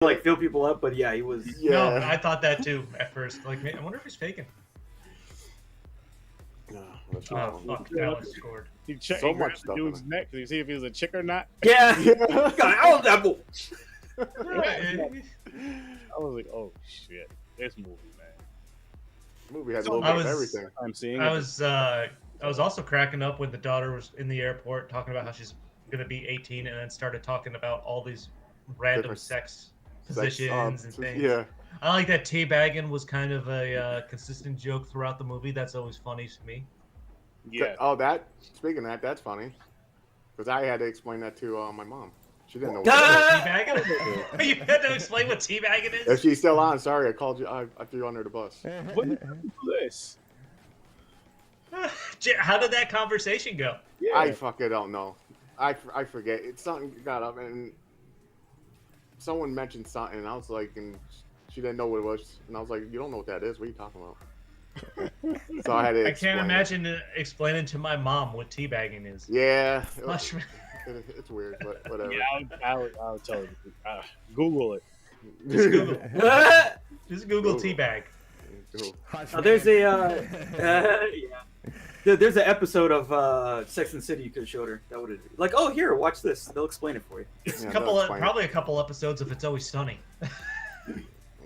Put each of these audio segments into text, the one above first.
like fill people up, but yeah, he was. Yeah. No, I thought that too at first. Like, I wonder if he's faking. No, Oh, fuck, that one scored. He checked So so much much stuff dude's in it. neck to see if he was a chick or not. Yeah, Yeah. God, I love that bull. I was like, oh shit, this movie, man. The movie had a little bit of everything. I'm seeing. I was also cracking up when the daughter was in the airport talking about how she's gonna be 18, and then started talking about all these random Different sex Sex, positions and things. Yeah. I like that teabagging was kind of a consistent joke throughout the movie. That's always funny to me. Yeah. Oh, speaking of that, that's funny. Because I had to explain that to my mom. She didn't know what Teabagging? You had to explain what teabagging If is? she's still on, sorry, I called you. I threw you under the bus. What did you do this? How did that conversation go? Yeah. I fucking don't know. I forget. It's something got up and someone mentioned something, and I was like, and she didn't know what it was, and I was like, you don't know what that is. What are you talking about? So I had to. I Explain can't imagine explaining to my mom what teabagging is. Yeah, Mushroom. it's weird, but whatever. Yeah, I'll tell you. Google it. Just Google. Just Google teabag. Cool. There's a yeah. There's an episode of Sex and the City you could have showed her. That would have like, oh here, watch this. They'll explain it for you. Yeah, Probably a couple episodes of It's Always Sunny.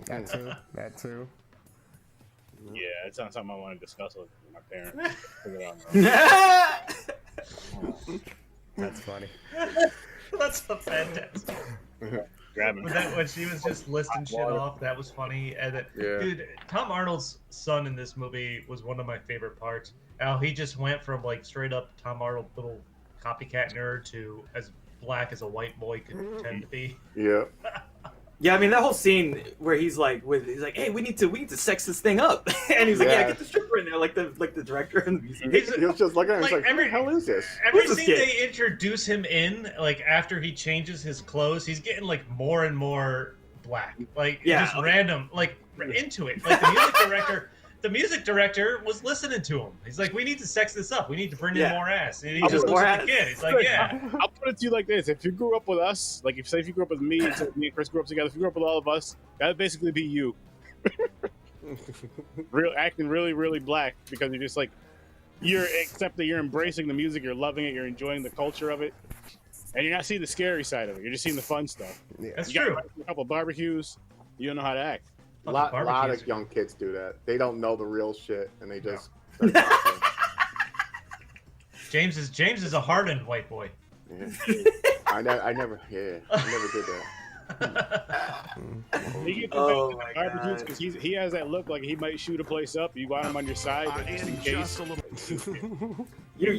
That too. That too. Yeah, it's not something I want to discuss with my parents. Figure it out, man. That's funny. That's a fantastic. Grab him. When she was just listing shit off, that was funny. And Yeah. dude, Tom Arnold's son in this movie was one of my favorite parts. How he just went from like straight up Tom Arnold little copycat nerd to as black as a white boy could tend to be. Yeah. Yeah, I mean that whole scene where he's like, hey, we need to sex this thing up, and he's like, yeah, get the stripper in there, like the director and the music. He was just looking at him, Like, like, who the hell is this? Every Who's this scene kid? they introduce him in, like after he changes his clothes, he's getting like more and more black, like just random, like into it. Like the music director was listening to him. He's like, we need to sex this up. We need to bring in more ass. And he just looks at the kid. He's like, yeah. I'll put it to you like this: if you grew up with us, like if you grew up with me, so me and Chris grew up together, if you grew up with all of us, that'd basically be you. Acting really, really black because you're just like except that you're embracing the music, you're loving it, you're enjoying the culture of it, and you're not seeing the scary side of it. You're just seeing the fun stuff. Yeah. That's You true. got a couple barbecues, you don't know how to act. A lot barbecues. of young kids do that. They don't know the real shit, and they just. James is a hardened white boy. Yeah. I never did that. He gets Oh the my barbecues God. because he has that look like he might shoot a place up. You want him on your side just in case. You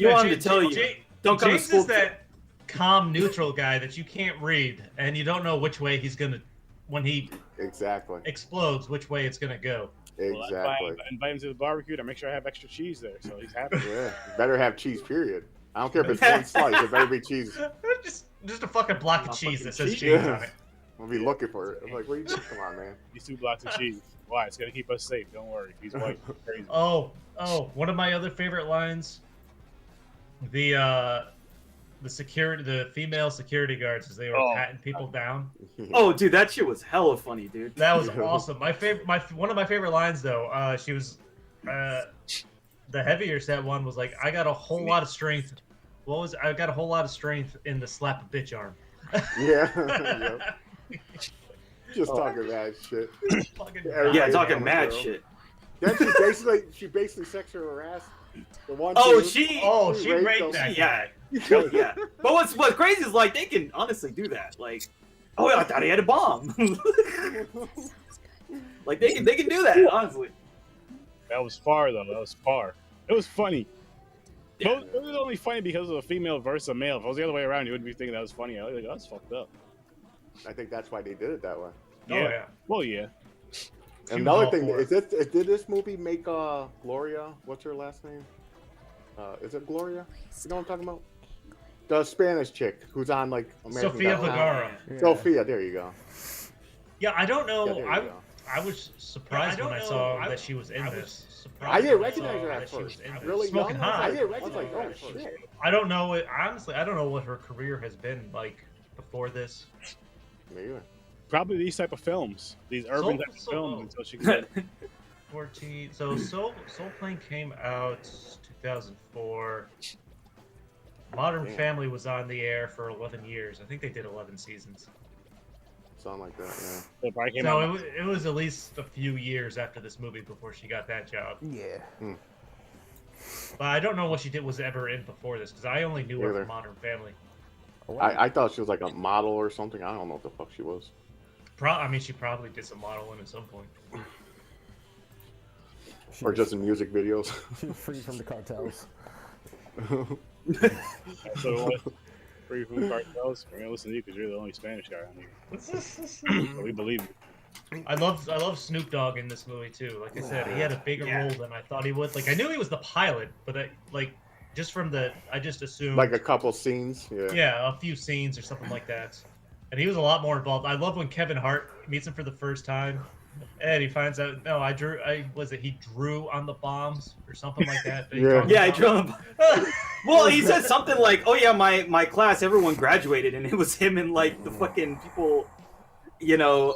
want him to tell you, don't come to James school. is that calm, neutral guy that you can't read, and you don't know which way he's gonna, when he Exactly. explodes, which way it's gonna go. Well, Exactly. I invite him to the barbecue to make sure I have extra cheese there, so he's happy. Yeah. Better have cheese. Period. I don't care if it's one slice. It better be cheese. Just a fucking block of cheese that says cheese Yeah. on it. We'll be looking for it. I'm like, what are you doing? Come on, man. These 2 blocks of cheese. Why? It's gonna keep us safe. Don't worry. He's white. Crazy. Oh, one of my other favorite lines. The female security guards as they were patting people down. Oh, dude, that shit was hella funny, dude. That was awesome. One of my favorite lines though. She was, the heavier set one was like, I got a whole lot of strength. I got a whole lot of strength in the slap a bitch arm. Yeah. Yep. Just talking mad shit. Yeah, talking mad shit. Then she basically sexually harassed the one. She raped that guy. Yeah. But what's crazy is like they can honestly do that. Like, oh, I thought he had a bomb. Like they can do that honestly. That was far though. That was far. It was funny. Yeah. It was only funny because of a female versus a male. If it was the other way around, you wouldn't be thinking that was funny. I was like, that's fucked up. I think that's why they did it that way. Oh yeah. Well, yeah. And another thing is did this movie make Gloria? What's her last name? Is it Gloria? You know what I'm talking about? The Spanish chick who's on like American Sofia Idol. Vergara. Yeah. Sophia, there you go. Yeah, I don't know. Yeah, there you go. I was surprised when I saw that she was in this. I didn't recognize her at first. Really Smoking young? hot. I didn't recognize her at first. I don't know. Honestly, I don't know what her career has been like before this. Me either. probably these type of films, these urban type of films, until she can get 14. So Soul Plane came out 2004. Modern Damn. Family was on the air for 11 years. I think they did 11 seasons. Something like that. Yeah. It probably came So out. it was at least a few years after this movie before she got that job. Yeah. But I don't know what she was ever in before this, because I only knew her Either. from Modern Family. I thought she was like a model or something. I don't know what the fuck she was. I mean, she probably did some modeling at some point. She Or was- just in music videos. She was free from the cartels. So what? Free from cartels. We're gonna listen to you because you're the only Spanish guy on here. So we believe you. I love Snoop Dogg in this movie too. Like I said, he had a bigger role than I thought he would. Like I knew he was the pilot, but I just assumed Like a couple scenes. Yeah. yeah, a few scenes or something like that. And he was a lot more involved. I love when Kevin Hart meets him for the first time, and he finds out he drew on the bombs or something like that. Did he Yeah. draw on the Yeah, I bombs? drew him. Well, he said something like, "Oh yeah, my class, everyone graduated," and it was him and like the fucking people, you know,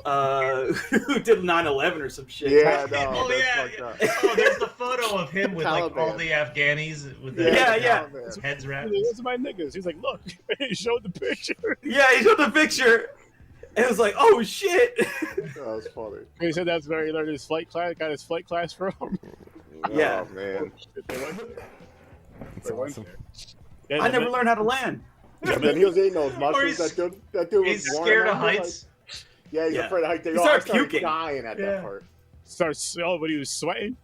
who did 9/11 or some shit. Yeah, no, Oh, that's yeah, fucked up. Oh, there's the photo of him with like all Taliban. the Afghanis with the Yeah. heads wrapped. He's like, "Those are my niggas." He's like, "Look," he showed the picture. Yeah, he showed the picture, and it was like, "Oh shit." That was funny. He said that's where he learned his flight class. Got his flight class from. Yeah. Oh, man. They went there. It's They went awesome. there. Yeah, I the never man- learned how to land. And then he was eating those mushrooms. he's- That dude was He's warning scared him, of he was heights. Like, yeah, he's Yeah. afraid of heights. He I started started puking. dying at Yeah. that part. starts. Oh, but he was sweating.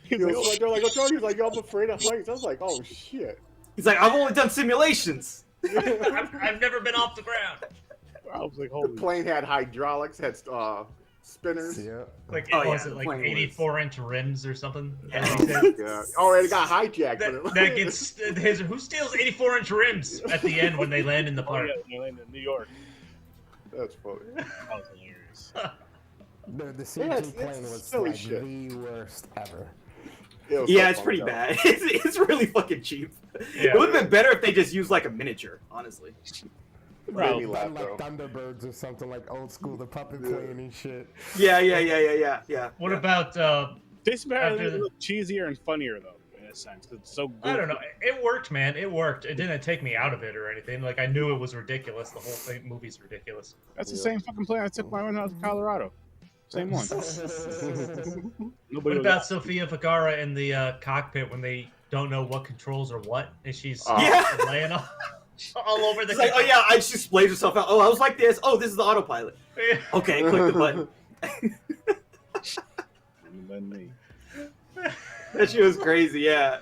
He He was was like, like, they're like, what's wrong? He was like, yo, I'm afraid of heights. I was like, oh shit. He's like, "I've only done simulations." I've never been off the ground. I was like, The holy. plane had hydraulics, had spinners. Yeah. Like Oh, what yeah, was the it like plane was- 84-inch rims or something? Yeah. As he said. Yeah. Oh, and it got hijacked. That gets who steals 84-inch rims at the end when they land in the Oh, park? yeah, they landed in New York. That's funny. That was hilarious. The CG Yeah, it's plane was silly like shit. the worst ever. It was Yeah, so it's pretty fucked up. bad. It's really fucking cheap. Yeah. It would have been better if they just used like a miniature, hononestly. It Bro, made me laugh, Done like though. Thunderbirds or something like old school, the puppet Yeah. plane and shit. Yeah. What about This made After it the- look cheesier and funnier though, in a sense, 'cause it's so good. I don't know. It worked, man. It worked. It didn't take me out of it or anything. Like I knew it was ridiculous. The whole movie's ridiculous. That's the Yeah. same fucking plane I took when I went out to Colorado. Same one. What Nobody was about Sofia Vergara in the cockpit when they don't know what controls are what, and she's Yeah. laying all over the. It's like, "Oh yeah," I just displays herself out. "Oh, I was like this. Oh, this is the autopilot." yeah. Okay, click the button. than me. That shit was crazy. Yeah.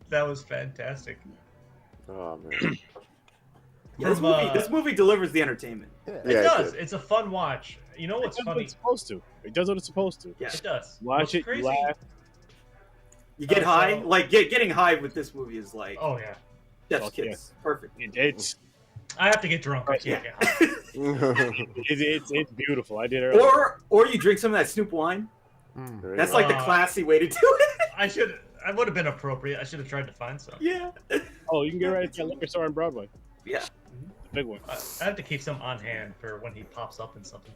That was fantastic. Oh man. Yeah, this From, movie, this movie delivers the entertainment. Yeah. It Yeah, it does. did. It's a fun watch. You know what's It does what funny? it's supposed to. It does what it's supposed to. Yeah. It does. Watch What's it, crazy- laugh. You get Oh, high. so- Like getting high with this movie is like Oh yeah. chef's Oh, yeah. kiss. Perfect. It's I have to get drunk. I can't get high. it's beautiful. I did it earlier. Or you drink some of that Snoop wine. Mm. That's like the classy way to do it. I would have been appropriate. I should have tried to find some. Yeah. Oh, you can get right at that liquor store on Broadway. Yeah. The big one. I have to keep some on hand for when he pops up in something.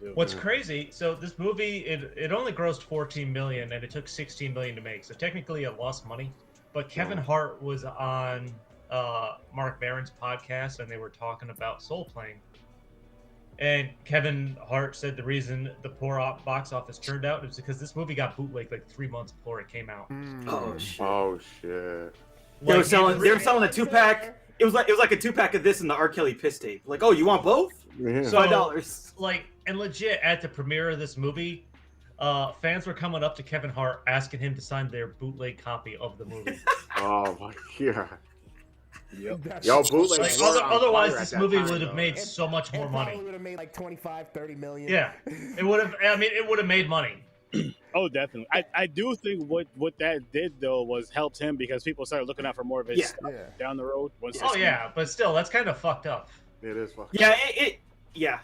You do. What's crazy? So this movie, it only grossed 14 million, and it took 16 million to make. So technically, it lost money. But Kevin Hart was on Mark Maron's podcast, and they were talking about Soul Plane. And Kevin Hart said the reason the poor box office turned out is because this movie got bootlegged like 3 months before it came out. Mm. Oh shit. Oh shit. They were Like, selling. They were selling a It's 2-pack. It was like a 2-pack of this and the R. Kelly piss tape. Like, oh, you want both? Yeah. So- $5. Like, and legit at the premiere of this movie, fans were coming up to Kevin Hart asking him to sign their bootleg copy of the movie. Oh my god. Yep. That's- Yo, bootleg. Like, were on otherwise, fire this at that movie time, would have though. made so much more It money. probably would have made like 25, 30 million. Yeah, it would have. I mean, it would have made money. Oh, definitely. I do think what that did though was helped him because people started looking out for more of his Yeah. stuff Yeah. down the road. Once Oh yeah, but still, that's kind of fucked up. It is fucking. Yeah,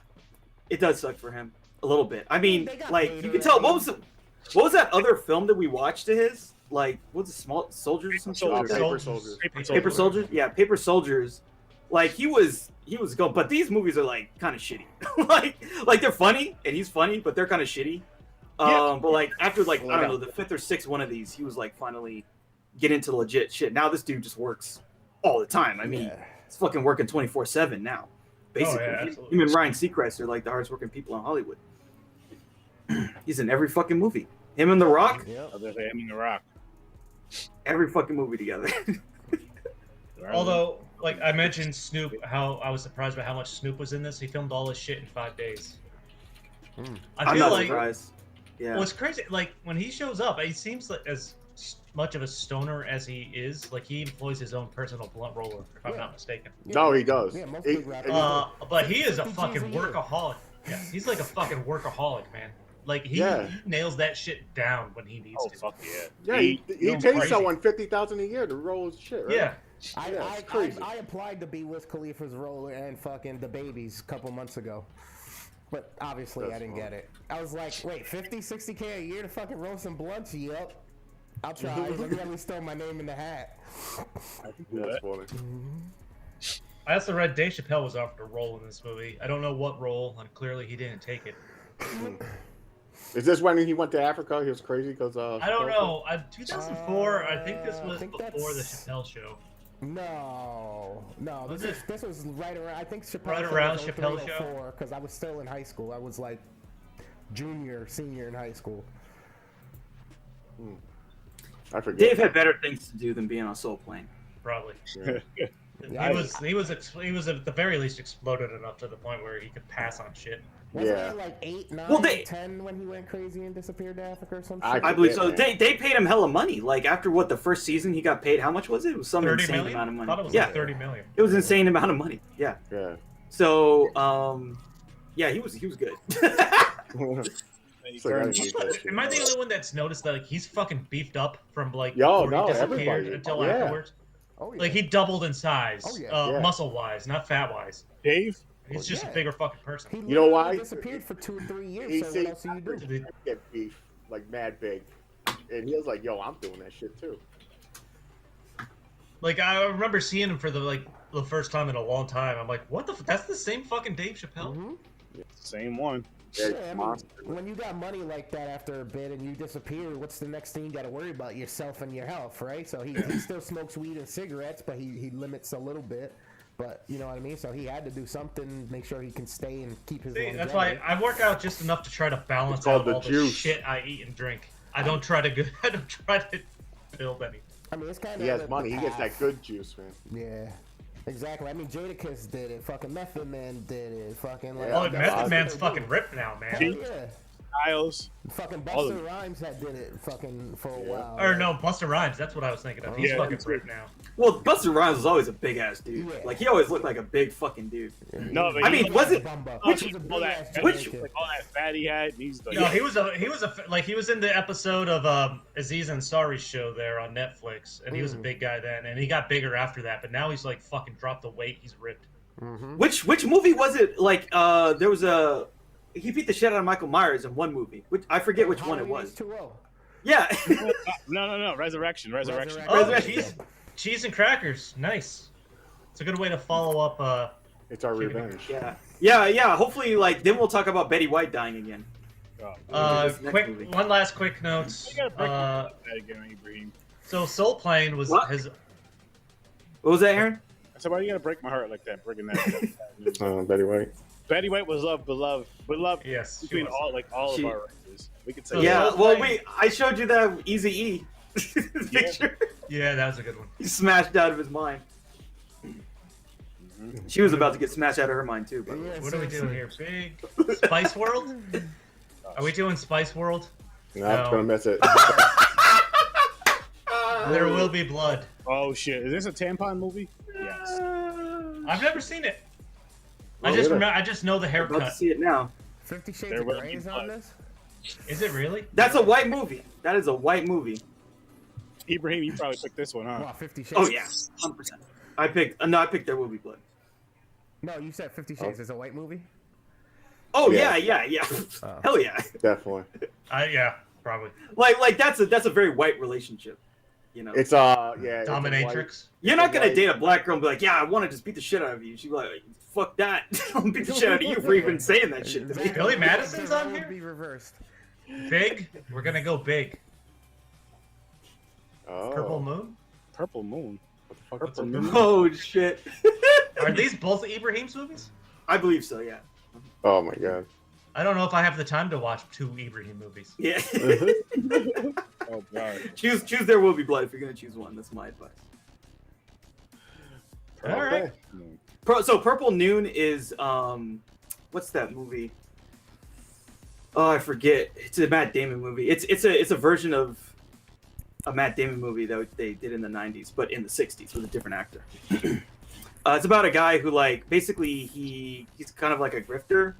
it does suck for him a little bit. I mean, They got like later, you can tell. I What was that other film that we watched of his? Like, what's it, Small Soldiers or some shit? Oh, Paper Paper Soldiers. Soldiers. Paper Paper Soldiers? Yeah, Paper Soldiers. Like he was good, but these movies are like kind of shitty. like they're funny and he's funny, but they're kind of shitty. Yeah. But like after like I don't know the fifth or sixth one of these, he was like finally get into legit shit. Now this dude just works all the time. I mean, he's fucking working 24/7 now. Basically, him and Ryan Seacrest are like the hardest working people in Hollywood. He's in every fucking movie. Him and The Rock. Yeah, him and The Rock. Every fucking movie together. Although, like I mentioned, Snoop, how I was surprised by how much Snoop was in this. He filmed all his shit in 5 days. I'm not surprised. Yeah. Well, it's crazy. Like when he shows up, he seems like as much of a stoner as he is. Like he employs his own personal blunt roller, if I'm not mistaken. No, he does. Yeah, most He- big rappers But he is a 50 fucking G's a year. workaholic. Yeah, he's like a fucking workaholic, man. Like he nails that shit down when he needs Oh to. fuck yeah! yeah, he goes pays crazy. someone $50,000 a year to roll his shit, right? Yeah. Yeah, it's crazy. I applied to be Wiz Khalifa's roller and fucking the babies a couple months ago. But obviously I didn't get it. I was like, wait, 50, 60K a year to fucking roll some blunts? Yep. I'll try. Let me at least throw my name in the hat. That's funny. I also read Dave Chappelle was offered a role in this movie. I don't know what role, and clearly he didn't take it. Is this when he went to Africa? He was crazy because I don't know. 2004, I think this I was think before the that's- Chappelle show. No. Was This was right around. I think Chappelle Right around Chappelle show? because I was still in high school. I was like junior, senior in high school. I forget. Dave had better things to do than being on Soul Plane. Probably. Yeah. He was at the very least exploded enough to the point where he could pass on shit. Wasn't Yeah. he like 8, 9, Well, they- 10 when he went crazy and disappeared to Africa or something? I I believe so. man. They paid him hella money. Like after what the first season he got paid. How much was it? It was some 30 insane million? amount of I money. thought it was Yeah, like 30 million. it was an insane amount of money. Yeah. Yeah. So yeah, he was good. It's like, I didn't need that shit. Am I the only one that's noticed that like he's fucking beefed up from like Yo, before no, he disappeared everybody. until Yeah. afterwards? Oh, yeah. Like he doubled in size, Oh, yeah. Yeah. muscle wise, not fat wise. Dave, He's just Yeah. a bigger fucking person. He You know why? literally disappeared for 2 or 3 years, He so see- what else do you do? Get beef like mad big, and he was like, "Yo, I'm doing that shit too." Like I remember seeing him for the first time in a long time. I'm like, what the? That's the same fucking Dave Chappelle. Mhm. same one. Yeah, Yeah, I mean, monster. when you got money like that after a bit and you disappear, what's the next thing you got to worry about? Yourself and your health, right? So he still smokes weed and cigarettes, but he limits a little bit. But you know what I mean? So he had to do something, make sure he can stay and keep his See, longevity. that's why I work out just enough to try to balance It's called out the all the juice. shit I eat and drink. I don't try to I don't try to build any. I mean, it's kind of He has money. He gets that good juice, man. Yeah, exactly. I mean, Jadakiss did it. Fucking Method Man did it. Fucking like. Yeah, Oh, that's Method awesome. Man's fucking ripped now, man. Hell yeah. Styles. Fucking All of Busta them. Rhymes that did it fucking for a while. Or no, Busta Rhymes. That's what I was thinking of. He's Yeah. fucking ripped now. Well, Buster Rhymes was always a big ass dude. Yeah. Like he always looked like a big fucking dude. No, but I mean, was it? Which Which- all that, like all that fat he had? He's like, No, he was in the episode of Aziz Ansari's show there on Netflix, and he was a big guy then, and he got bigger after that. But now he's like fucking dropped the weight. He's ripped. Which movie was it? Like there was he beat the shit out of Michael Myers in one movie. Which I forget which one it was. 2-0. Yeah. no, Resurrection. Oh, cheese and crackers. Nice. It's a good way to follow up. It's our Keeping- revenge. yeah. Hopefully, like then we'll talk about Betty White dying again. This next Quick, movie. one last quick note. You gotta break that again, Ibrahim. So Soul Plane was What? his. What was that, Aaron? I said, why you gotta break my heart like that? Breaking that. Betty White. Betty White was beloved Yes, she between was. all She- of our races. We could say So Yeah. Soul Well, Plane- wait. I showed you that Easy E picture. Yeah, that was a good one. He smashed out of his mind. She was about to get smashed out of her mind too. By the way. Yeah, What are we doing seriously. here? Big Spice World? Are we doing Spice World? No, I'm No. gonna miss it. There will be blood. Oh shit! Is this a tampon movie? Yes. I've never seen it. Oh, I just really? remember. I just know the I'm about to haircut. see it now. 50 Shades There of will Grey be is on blood. this? Is it really? That's a white movie. That is a white movie. Ibrahim, you probably picked this one, huh? Wow, 50 Shades. Oh yeah, 100%. I picked There Will Be Blood. No, you said 50 Shades is a white movie? Oh Yeah. yeah. Oh. Hell yeah. Definitely. Yeah, probably. Like that's a very white relationship. You know, it's yeah, dominatrix. You're not gonna date a black girl and be like, yeah, I want to just beat the shit out of you. She'd be like, fuck that. I'll beat the shit out of you for even saying that shit to me. Billy Madison's on here. Be reversed. Big. We're gonna go big. Oh. Purple Moon. Purple Moon. What the fuck? Purple Moon. Oh shit. Are these both Ibrahim's movies? I believe so. Yeah. Oh my god. I don't know if I have the time to watch 2 Ibrahim movies. Yeah. Oh god. choose. There will be blood if you're gonna choose one. That's my advice. All right. So Purple Noon is what's that movie? Oh, I forget. It's a Matt Damon movie. It's a version of a Matt Damon movie that they did in the 90s, but in the 60s with a different actor. It's about a guy who basically he's kind of like a grifter,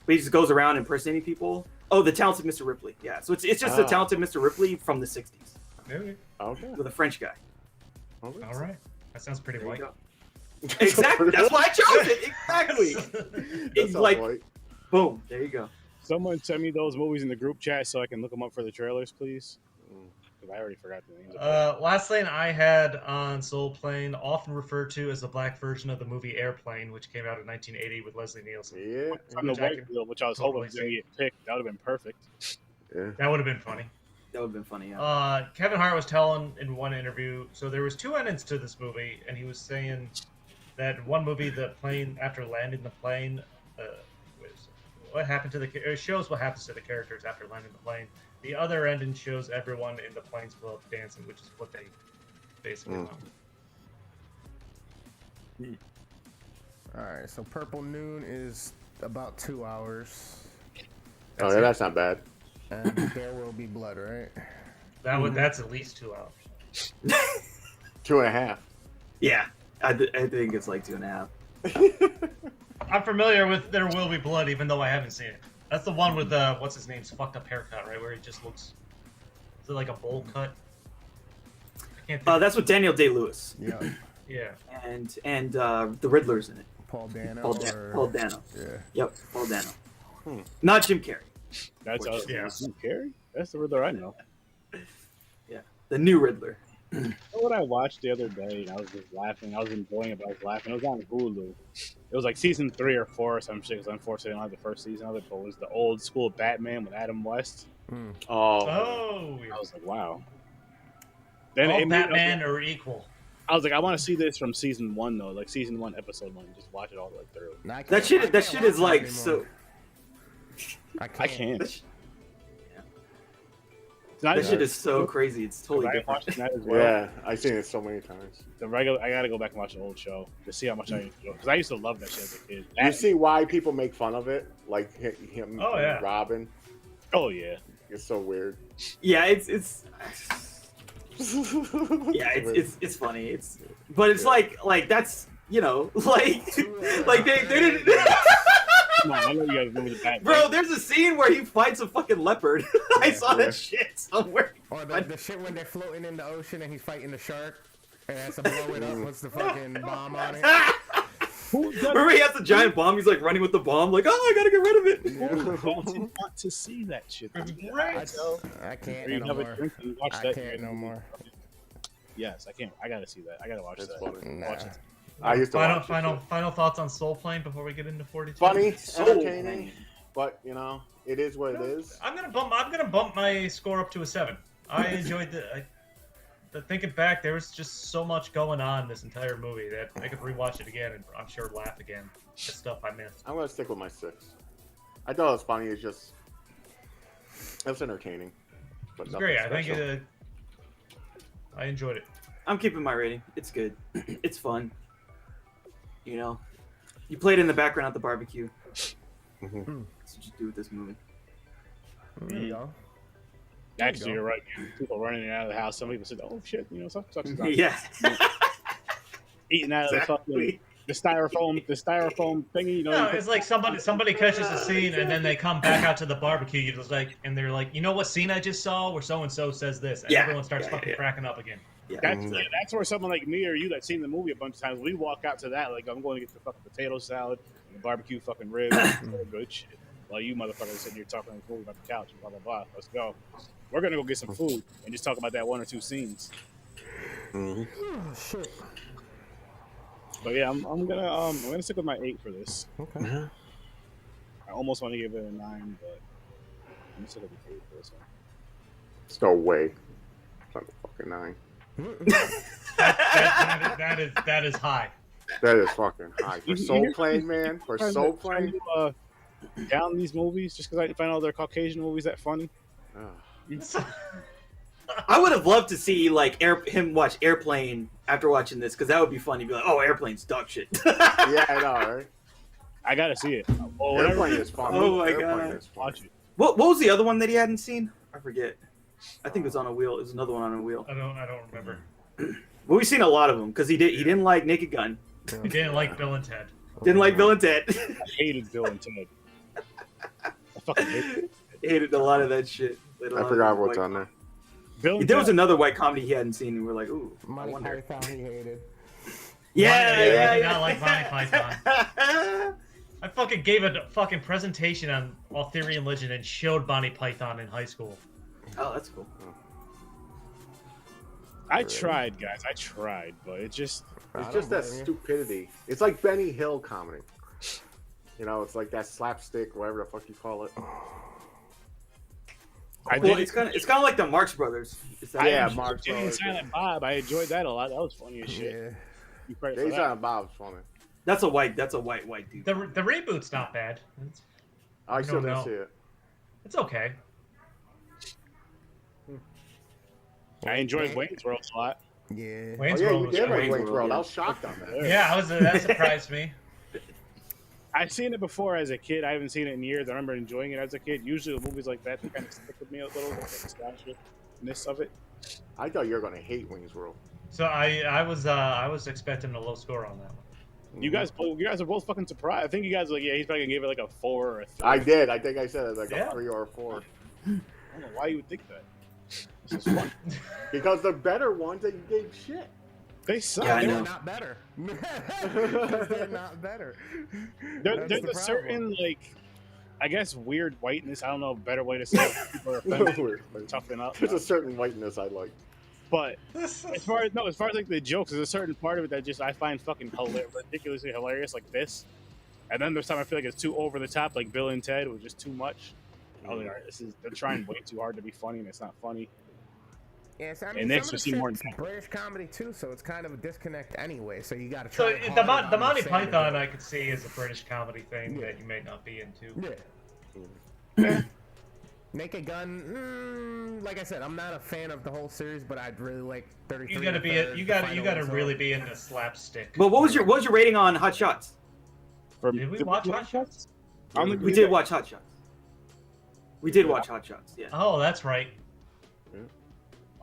but he just goes around impersonating people. Oh, The Talented Mr. Ripley. Yeah, so it's just The Talented Mr. Ripley from the 60s. Okay. With a French guy. Okay. All right. That sounds pretty white. Exactly. That's why I chose it. Exactly. It's like, white. boom. There you go. Someone send me those movies in the group chat so I can look them up for the trailers, please. Because I already forgot the names. Last thing I had on Soul Plane, often referred to as the black version of the movie Airplane, which came out in 1980 with Leslie Nielsen. Yeah. On the white wheel, which I was hoping was going to get picked. That would have been perfect. Yeah. That would have been funny. That would have been funny, yeah. Kevin Hart was telling in one interview, so there was 2 endings to this movie, and he was saying that one movie, the plane, after landing the plane, what happened to it shows what happens to the characters after landing the plane. The other ending shows everyone in the plane's club dancing, which is what they basically want. All right, so Purple Noon is about 2 hours. Oh yeah, that's not bad. And There Will Be Blood, right? That's at least 2 hours. 2.5. Yeah, I think it's like 2.5. I'm familiar with There Will Be Blood, even though I haven't seen it. That's the one with what's his name's fucked up haircut, right? Where he just looks. Is it like a bowl cut? I can't think. That's with Daniel Day-Lewis. Yeah. Yeah. And the Riddler's in it. Paul Dano. Paul Dano. Yeah. Yep, Paul Dano. Not Jim Carrey. That's yeah. Jim Carrey? That's the Riddler I know. Yeah, the new Riddler. You know what I watched the other day? And I was just laughing. I was enjoying it, but I was laughing. It was on Hulu. It was like season 3 or 4 or some shit. Because unfortunately, I don't have the first season of it. But it was the old school Batman with Adam West. Oh. I was like, wow. Then all Batman are equal. I was like, I want to see this from season 1 though, like season 1, episode 1. Just watch it all the way through. That shit is like so. I can't. That shit is so crazy. It's totally different. That as well. Yeah, I've seen it so many times. I gotta go back and watch the old show to see how much I enjoy it. Because I used to love that shit as a kid. You see why people make fun of it? Like him Oh, yeah. and Robin. Oh yeah. It's so weird. Yeah, it's yeah, it's funny. But it's like that's like they didn't. Come on, I know you guys remember the Batman. Bro, there's a scene where he fights a fucking leopard. I saw that shit somewhere. Or the shit when they're floating in the ocean and he's fighting the shark and has to blow it up. What's the fucking bomb on it? Remember he has the giant bomb. He's like running with the bomb, like, oh, I gotta get rid of it. I didn't want to see that shit. It's great. I can't You no have a more. drink and watch I that. can't no more. Yes, I can't. I gotta see that. I gotta watch That's that. funny. Nah. Watch it. I used to watch it. Final thoughts on Soul Plane before we get into 42. Funny, So entertaining, but it is what it is. I'm gonna bump my score up to a 7. I enjoyed the thinking back. There was just so much going on this entire movie that I could rewatch it again and I'm sure laugh again at stuff I missed. I'm gonna stick with my 6. I thought it was funny. It's just it was entertaining, but It's nothing great. special. I think I enjoyed it. I'm keeping my rating. It's good. It's fun. You play it in the background at the barbecue. That's what you do with this movie. There you go. Actually, you're right. People running in and out of the house. Some people said, "Oh shit," sucks. Yeah. Eating out of the styrofoam thingy. No, it's like somebody catches a scene and then they come back out to the barbecue. You're just like, and they're like, you know what scene I just saw where so and so says this, and everyone starts fucking cracking up again. Yeah. That's where someone like me or you that's seen the movie a bunch of times, we walk out to that like I'm going to get the fucking potato salad and the barbecue fucking ribs, good shit. While you motherfuckers sitting here talking on the movie about the couch and blah blah blah. Let's go. We're gonna go get some food and just talk about that 1 or 2 scenes. Mm-hmm. Oh, shit. But yeah, I'm gonna stick with my 8 for this. Okay. Yeah. I almost want to give it a 9, but I'm gonna stick with an 8 for this one. There's no way. It's not a fucking 9. That is high. That is fucking high. For Soul Plane, man. For Soul Plane. Down these movies just because I find all their Caucasian movies that funny. I would have loved to see like him watch Airplane after watching this because that would be funny. Be like, oh, Airplane's dog shit. Yeah, I know, right? I gotta see it. Airplane is fun. Oh my God. Watch it. What was the other one that he hadn't seen? I forget. I think it was on a wheel. It was another one on a wheel. I don't remember. But we've seen a lot of them because he didn't like Naked Gun. He didn't like Bill and Ted. Didn't like Bill and Ted. I hated Bill and Ted. I fucking hated a lot of that shit. I forgot what's on there. There was another white comedy he hadn't seen, and we're like, ooh, Monty Python he hated. Yeah. I did not like Monty Python. I fucking gave a fucking presentation on All Theory and Legend and showed Monty Python in high school. Oh, that's cool. I tried, guys. I tried, but it's just that stupidity. It's like Benny Hill comedy. You know, it's like that slapstick, whatever the fuck you call it. It's kind of like the Marx Brothers. Marx Brothers. Silent Bob. I enjoyed that a lot. That was funny as shit. Yeah. Silent Bob's funny. That's a white dude. The reboot's not bad. I still didn't see it. It's okay. I enjoyed Wayne's World a lot. Yeah. Wayne's you World did was like Wayne's World. I was shocked on that. Yeah, that surprised me. I've seen it before as a kid. I haven't seen it in years. I remember enjoying it as a kid. Usually movies like that kind of stick with me a little, like the nostalgia-ness of it. I thought you were gonna hate Wayne's World. So I was expecting a low score on that one. You guys are both fucking surprised. I think you guys he's probably gonna give it like a 4 or a 3. I did. I think I said it like a 3 or a 4. I don't know why you would think that. This is fun. Because the better ones that you gave shit. They suck. Yeah, they're not better. They're not better. There's a certain I guess weird whiteness. I don't know a better way to say it. People are offended. Toughen up. There's a certain whiteness I like. But as far as like the jokes, there's a certain part of it that just I find fucking ridiculously hilarious, like this. And then there's time I feel like it's too over the top, like Bill and Ted was just too much. I was like, all right, they're trying way too hard to be funny, and it's not funny. Yeah, so, I mean, and next we see more British comedy too, so it's kind of a disconnect anyway. So you got to try. So the Monty Python I could see is a British comedy thing that you may not be into. Yeah. Naked Gun, like I said, I'm not a fan of the whole series, but I'd really like 33. You gotta really be into slapstick. But what was your rating on Hot Shots? Did we watch Hot Shots? We did watch Hot Shots. We did watch Hot Shots. Yeah. Oh, that's right.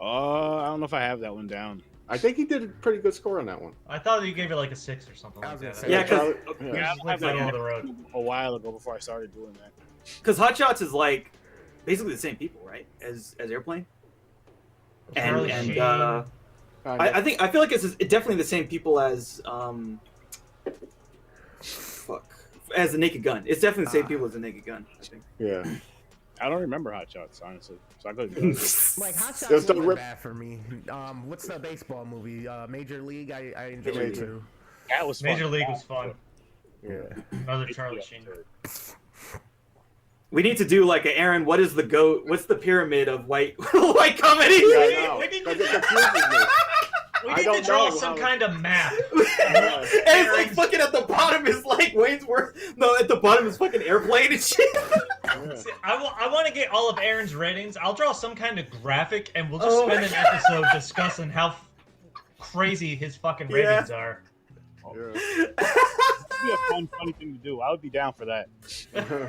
I don't know if I have that one down. I think he did a pretty good score on that one. I thought you gave it like a 6 or something like that. Yeah, because like middle of the road. A while ago before I started doing that. Because Hot Shots is like basically the same people, right? As Airplane. And I feel like it's definitely the same people as as the Naked Gun. It's definitely the same people as the Naked Gun, I think. Yeah. I don't remember Hot Shots, honestly. So I couldn't. Like Hot Shots wasn't bad for me. What's the baseball movie? Major League. I enjoyed it too. That was fun. Major League was fun. Yeah. Another Charlie Sheen. We need to do like Aaron. What is the goat? What's the pyramid of white comedy? Yeah, I know. It confuses me. We need to draw some kind of map. And it's like fucking at the bottom is like Wayne's World. No, at the bottom is fucking Airplane and shit. Yeah. See, I want to get all of Aaron's ratings. I'll draw some kind of graphic, and we'll just spend an episode discussing how crazy his fucking ratings are. Yeah. That'd be a funny thing to do. I would be down for that.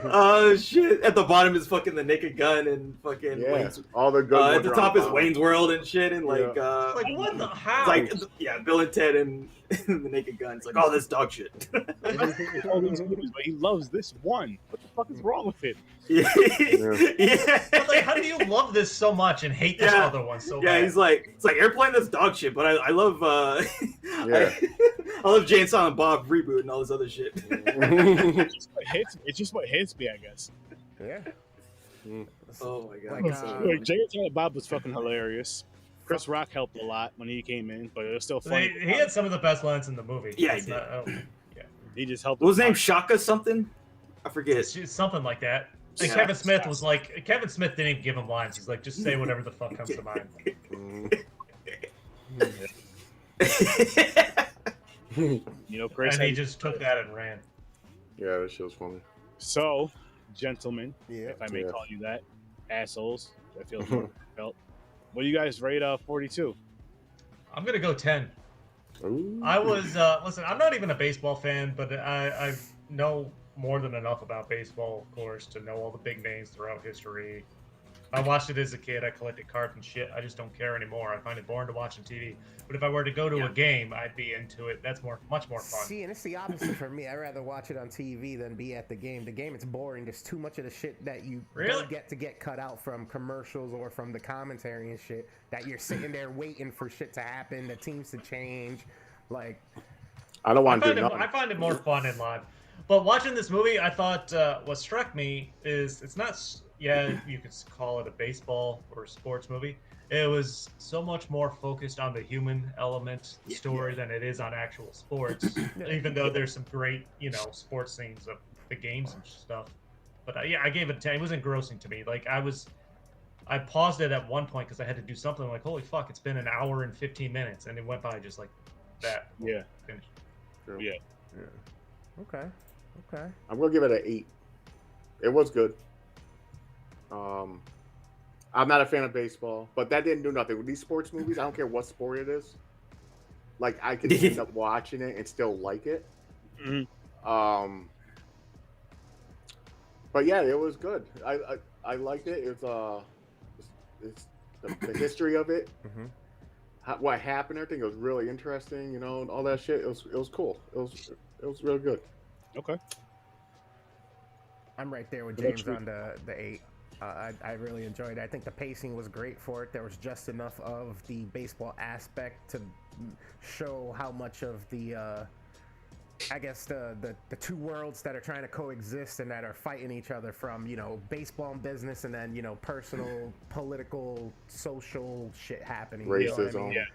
Oh shit! At the bottom is fucking the Naked Gun and fucking Wayne's. All the good ones at the top is Wayne's World and shit and like Like what the how? Like Bill and Ted and the Naked Gun. It's like all this dog shit. All these movies, but he loves this one. What the fuck is wrong with it? Yeah. But like, how do you love this so much and hate this other one so bad? Yeah, he's like, it's like Airplane. That's dog shit. But I love I love Jay and Silent Bob reboot and all this other shit. It's just what hits me, I guess. Yeah. Oh my god. Like, Jay and Silent Bob was fucking hilarious. Chris Rock helped a lot when he came in, but it was still funny. He had some of the best lines in the movie. Yeah, he did. He just helped. What was his name? Shaka something? I forget. It's something like that. And Yeah. Kevin Smith was like, Kevin Smith didn't even give him lines. He's like, just say whatever the fuck comes to mind. Chris. And he just took that and ran. Yeah, that shit was funny. So, gentlemen, Yeah. if I may call you that, assholes. I feel felt. What do you guys rate 42? I'm gonna go 10. Ooh. I was listen. I'm not even a baseball fan, but I know more than enough about baseball, of course, to know all the big names throughout history. I watched it as a kid. I collected cards and shit. I just don't care anymore. I find it boring to watch on TV. But if I were to go to a game, I'd be into it. That's much more fun. See, and it's the opposite for me. I'd rather watch it on TV than be at the game. The game, it's boring. There's too much of the shit that you don't get to get cut out from commercials or from the commentary and shit, that you're sitting there waiting for shit to happen, the teams to change. Like, I don't want to do I find it more fun in live. But watching this movie, I thought what struck me is it's not... Yeah, you could call it a baseball or a sports movie. It was so much more focused on the human element story than it is on actual sports. Even though there's some great, sports scenes of the games and stuff. But I gave it a 10. It was engrossing to me. Like I paused it at one point because I had to do something. Like, holy fuck, it's been an hour and 15 minutes, and it went by just like that. Yeah. Finished. Yeah. okay. I'm gonna give it an 8. It was good. I'm not a fan of baseball, but that didn't do nothing. With these sports movies, I don't care what sport it is. Like, I could end up watching it and still like it. Mm-hmm. But yeah, it was good. I liked it. It's the history of it. Mm-hmm. What happened, everything. It was really interesting. All that shit. It was cool. It was real good. Okay. I'm right there with James on the 8. I really enjoyed it. I think the pacing was great for it. There was just enough of the baseball aspect to show how much of the, I guess, the two worlds that are trying to coexist and that are fighting each other from, baseball and business, and then, personal, political, social shit happening. Racism. You know what I mean?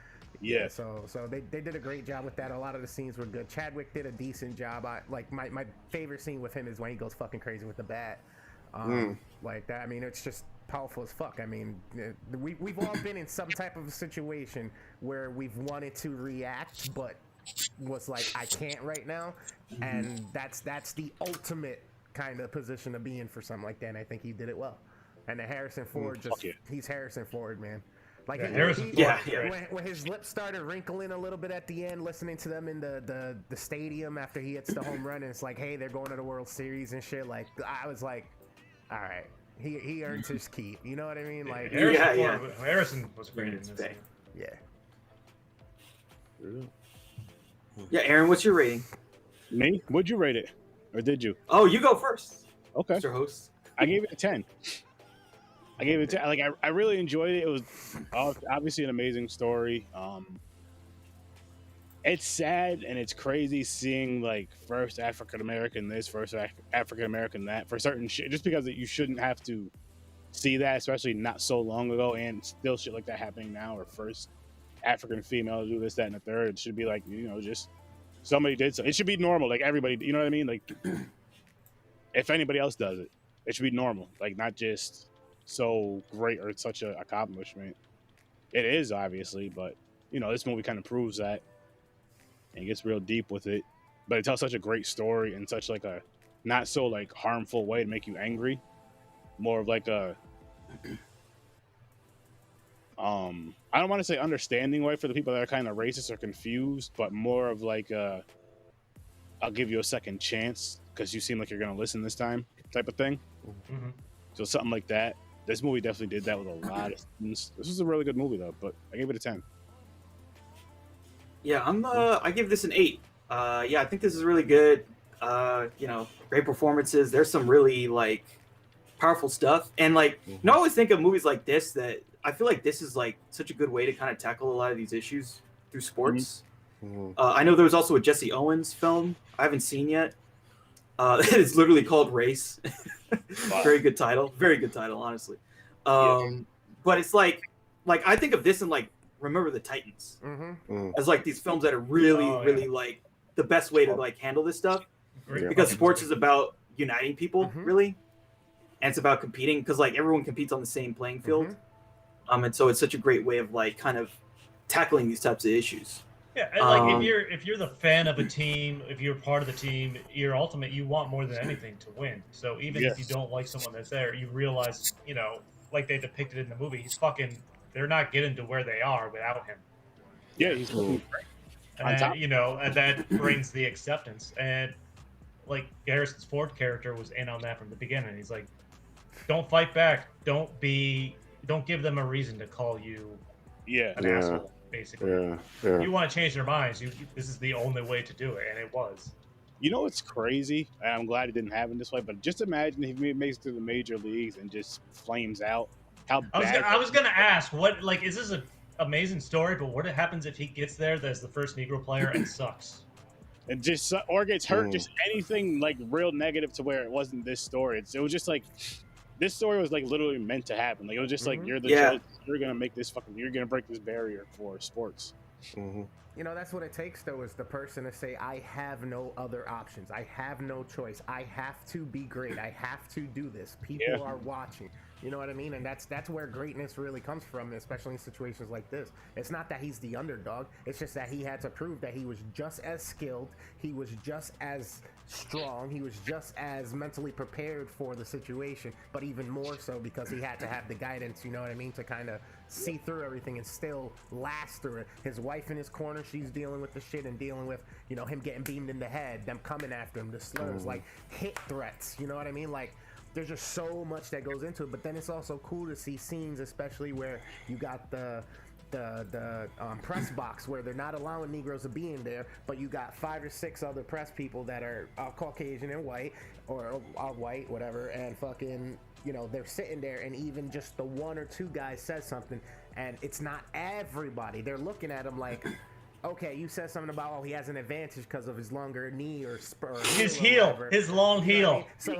Yeah. So they did a great job with that. A lot of the scenes were good. Chadwick did a decent job. My favorite scene with him is when he goes fucking crazy with the bat. Like that. I mean, it's just powerful as fuck. I mean, we've all been in some type of a situation where we've wanted to react, but was like, I can't right now. And that's the ultimate kind of position to be in for something like that. And I think he did it well. And the Harrison Ford he's Harrison Ford, man. Like when his lips started wrinkling a little bit at the end, listening to them in the stadium after he hits the home run, and it's like, hey, they're going to the World Series and shit. Like, I was like, all right, he earned his keep. You know what I mean? Like, Harrison was great in this. Yeah, Aaron, what's your rating? Me? Would you rate it, or did you? Oh, you go first. Okay. Mr. Host. I gave it a 10. I gave it 10. Like, I really enjoyed it. It was obviously an amazing story. It's sad and it's crazy seeing, like, first African American this, first African American that for certain shit. Just because you shouldn't have to see that, especially not so long ago, and still shit like that happening now. Or first African female to do this, that, and the third. It should be like, just somebody did so. It should be normal. Like, everybody, you know what I mean? Like, if anybody else does it, it should be normal. Like, not just so great or such an accomplishment. It is, obviously, but this movie kind of proves that, and it gets real deep with it. But it tells such a great story in such like a not so like harmful way to make you angry, more of like a I don't want to say understanding way for the people that are kind of racist or confused, but more of like a I'll give you a second chance because you seem like you're gonna listen this time type of thing. Mm-hmm. So something like that. This movie definitely did that with a lot of things. This was a really good movie though, but I gave it a 10. Yeah, I give this an 8. I think this is really good. Great performances. There's some really like powerful stuff. And like, I always think of movies like this that I feel like this is like such a good way to kind of tackle a lot of these issues through sports. Mm-hmm. I know there was also a Jesse Owens film I haven't seen yet. It's literally called Race. Wow. Very good title, honestly. But it's like I think of this in like Remember the Titans Mm-hmm. as like these films that are really like the best way to like handle this stuff because sports is about uniting people really, and it's about competing because like everyone competes on the same playing field, and so it's such a great way of like kind of tackling these types of issues. Yeah, like if you're the fan of a team, if you're part of the team, you want more than anything to win. So even if you don't like someone that's there, you realize, like they depicted in the movie, they're not getting to where they are without him. Yeah, he's cool. And that brings the acceptance. And like Harrison's Ford character was in on that from the beginning. He's like, don't fight back. Don't give them a reason to call you an asshole. Basically, you want to change their minds. This is the only way to do it, and it was. You know what's crazy? And I'm glad it didn't happen this way. But just imagine if he makes it to the major leagues and just flames out. How bad? I was gonna ask, what is this an amazing story? But what happens if he gets there as the first Negro player and sucks? And just or gets hurt? Just anything like real negative to where it wasn't this story. It was just like. This story was like literally meant to happen. Like it was just like you're the judge, you're gonna make this you're gonna break this barrier for sports. That's what it takes though, is the person to say, I have no other options. I have no choice. I have to be great. I have to do this. People are watching. You know what I mean? And that's where greatness really comes from, especially in situations like this. It's not that he's the underdog. It's just that he had to prove that he was just as skilled. He was just as strong. He was just as mentally prepared for the situation, but even more so because he had to have the guidance, you know what I mean, to kind of see through everything and still last through it. His wife in his corner, she's dealing with the shit and dealing with, him getting beamed in the head, them coming after him, the slurs, like hit threats, you know what I mean? Like, there's just so much that goes into it, but then it's also cool to see scenes, especially where you got the press box where they're not allowing Negroes to be in there, but you got 5 or 6 other press people that are Caucasian and white, or white, whatever, and fucking, they're sitting there, and even just the 1 or 2 guys says something, and it's not everybody. They're looking at him like, okay, you said something about he has an advantage because of his longer knee or spur. His heel, his long heel. So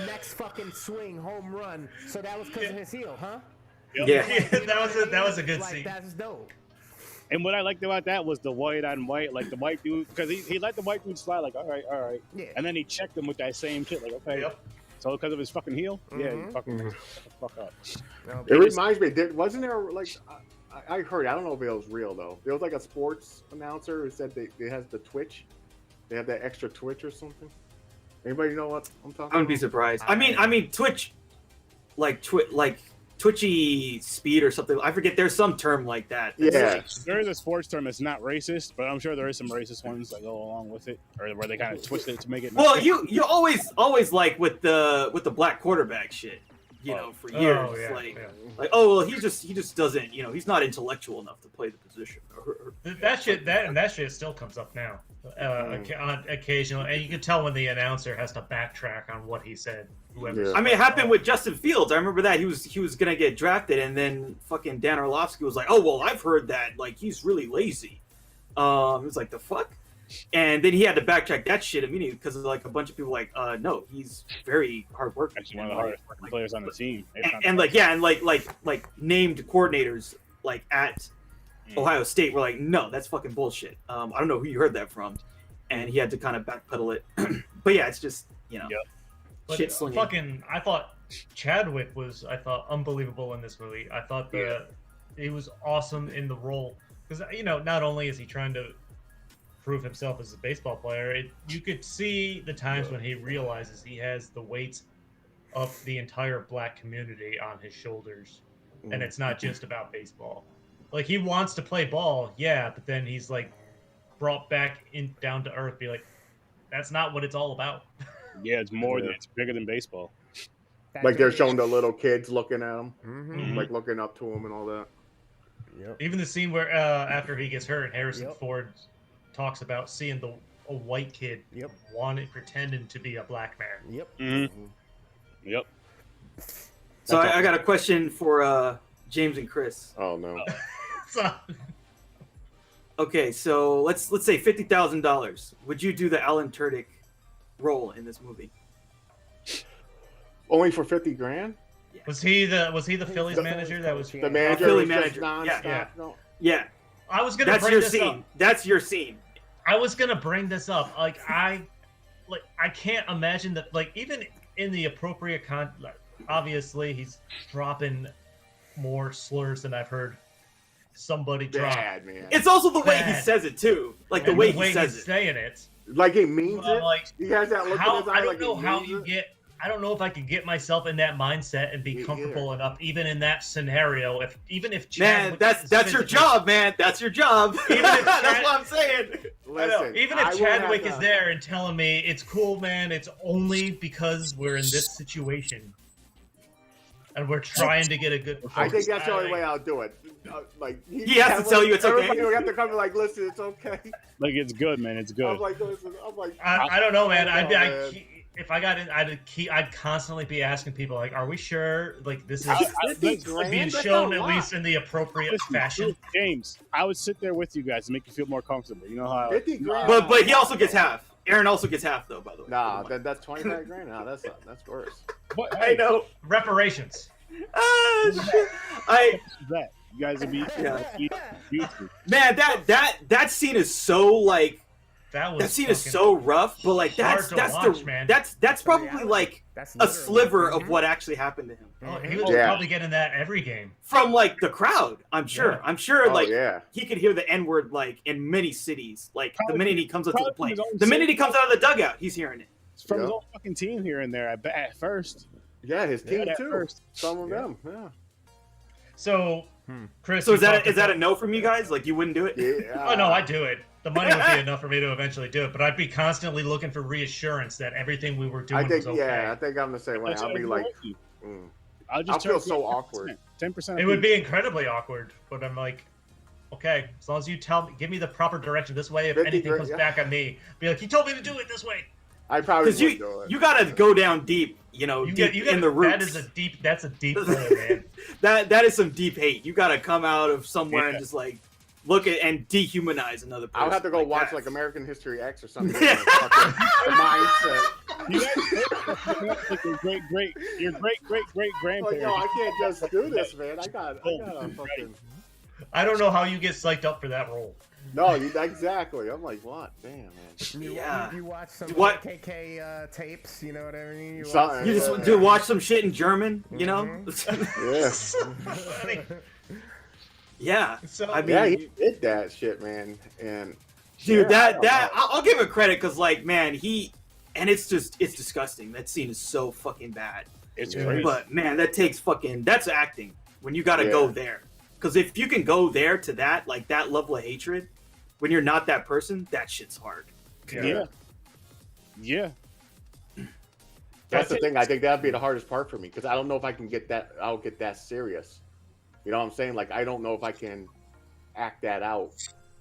next fucking swing, home run. So that was because of his heel, huh? Yep. Yeah, that was a good scene. That's dope. And what I liked about that was the white on white, like the white dude, because he let the white dude slide, like all right, and then he checked him with that same shit, like okay. Yep. So because of his fucking heel, he fucking fuck up. It reminds me, wasn't there like? I heard. I don't know if it was real though. There was like a sports announcer who said they has the Twitch. They have that extra Twitch or something. Anybody know what I'm talking about? I wouldn't be surprised. I mean, Twitch, like twitchy speed or something. I forget. There's some term like that. Yeah, there is a sports term that's not racist, but I'm sure there is some racist ones that go along with it, or where they kind of twist it to make it. Well, you always like with the black quarterback shit. For years, like, oh well, he just doesn't, he's not intellectual enough to play the position. That shit still comes up now, occasionally, and you can tell when the announcer has to backtrack on what he said. I mean, it happened with Justin Fields. I remember that he was gonna get drafted, and then fucking Dan Orlovsky was like, "Oh well, I've heard that like he's really lazy." It was like the fuck. And then he had to backtrack that shit immediately because like a bunch of people like, no, he's very hard working. Actually, one of the hardest working players on the team. And like named coordinators like at Ohio State were like, no, that's fucking bullshit. I don't know who you heard that from, and he had to kind of backpedal it. But yeah, it's just shit slinging. Fucking, I thought Chadwick was unbelievable in this movie. I thought he was awesome in the role because not only is he trying to prove himself as a baseball player, you could see the times when he realizes he has the weight of the entire black community on his shoulders, and it's not just about baseball. Like, he wants to play ball, but then he's like brought back down to earth, be like, that's not what it's all about. Yeah, it's more than it's bigger than baseball. Like they're showing the little kids looking at him, like looking up to him and all that. Yep. Even the scene where after he gets hurt, Harrison Ford talks about seeing a white kid pretending to be a black man. Yep. So I got a question for James and Chris. Oh no. Okay, so let's say $50,000. Would you do the Alan Tudyk role in this movie? Only for $50,000? Was he the Phillies manager? That was the manager. Philly manager. Yeah. I was gonna That's bring your this scene. up. That's your scene. I was gonna bring this up. I can't imagine that. Like, even in the appropriate obviously he's dropping more slurs than I've heard somebody drop. Bad, man. It's also the way he Bad. says it too. Like the And way the way he says he's it. saying it. Like he means it. Like, He has that look in his eye. I don't like know he how means you it. get. I don't know if I could get myself in that mindset and be Me comfortable either. enough, even in that scenario. If Man, Chadwick that's is your physically- job, man. That's your job. Even if That's Chad- what I'm saying. I know. Listen, Even I if will Chadwick have is to- there and telling me it's cool, man, it's only because we're in this situation and we're trying to get a good. I think that's the only like- way I'll do it. Like He has to tell you it's okay. Everybody will have to come and like, listen, it's okay. Like it's good, man. It's good. I'm like, listen. I'm like, I don't know, man. I don't know, man. If I got in, I'd constantly be asking people, like, "Are we sure? Like, this is $50 grand? being That's shown not a at lot. least in the appropriate Listen, fashion?" James, I would sit there with you guys to make you feel more comfortable. You know how 50 grand. But he also gets half. Aaron also gets half though, by the way. Nah, that's 25 grand. Nah, that's worse. But, I know. Reparations. Shit. that you guys would be beautiful. Man, that scene is so like That scene is fucking so rough, but like hard that's to that's watch, the man. that's probably reality. like That's a literally- sliver of Mhm. what actually happened to him Oh, he was Yeah. probably getting that every game. from like the crowd. I'm sure. Yeah. I'm sure. Oh like yeah. he could hear the N word like in many cities. Like the minute he comes up to the Probably plate, from his own the minute city. he comes out of the dugout, he's hearing it. It's from his Yeah. own fucking team here and there. I bet at first. Yeah, his team At too. first. Some of them. Yeah. So, Chris, So you is that talked a about- no from you guys? Like you wouldn't do it? Yeah. Oh no, I'd do it. The money would be enough for me to eventually do it, but I'd be constantly looking for reassurance that everything we were doing I think was okay. yeah. I think I'm the same way. That's I'll what be I like, with you. mm. I'll I'll feel so awkward. 10%. It would be incredibly awkward, but I'm like, okay, as long as you tell me, give me the proper direction this way. If 50 anything grand, comes yeah. back on me, be like, he told me to do it this way. I probably would Because do it. you gotta go down deep. You know, deep in the roots. That's a deep hole, man. that is some deep hate. You gotta come out of somewhere and Yeah. just like look at and dehumanize another person. I'll have to go watch that. like American History X or something. The mindset. You guys like your great Like, grandparents. yo, I can't just do this, man. I gotta fucking. I don't know how you get psyched up for that role. No, exactly. I'm like, what? Damn, man. You watch some What? KKK tapes, you know what I mean? You Something. watch You just do watch some shit in German, you know? Yeah. Funny. Yeah. So, I mean, Yeah, he did that shit, man. And dude, yeah, I don't know. I'll give it credit because like, man, it's disgusting. That scene is so fucking bad. It's Yeah. crazy. But man, that's acting when you gotta go Yeah. there. Because if you can go there to that, like that level of hatred, when you're not that person, that shit's hard. Yeah. Yeah. That's the thing. I think that'd be the hardest part for me because I don't know if I can get that. I'll get that serious. You know what I'm saying? Like I don't know if I can act that out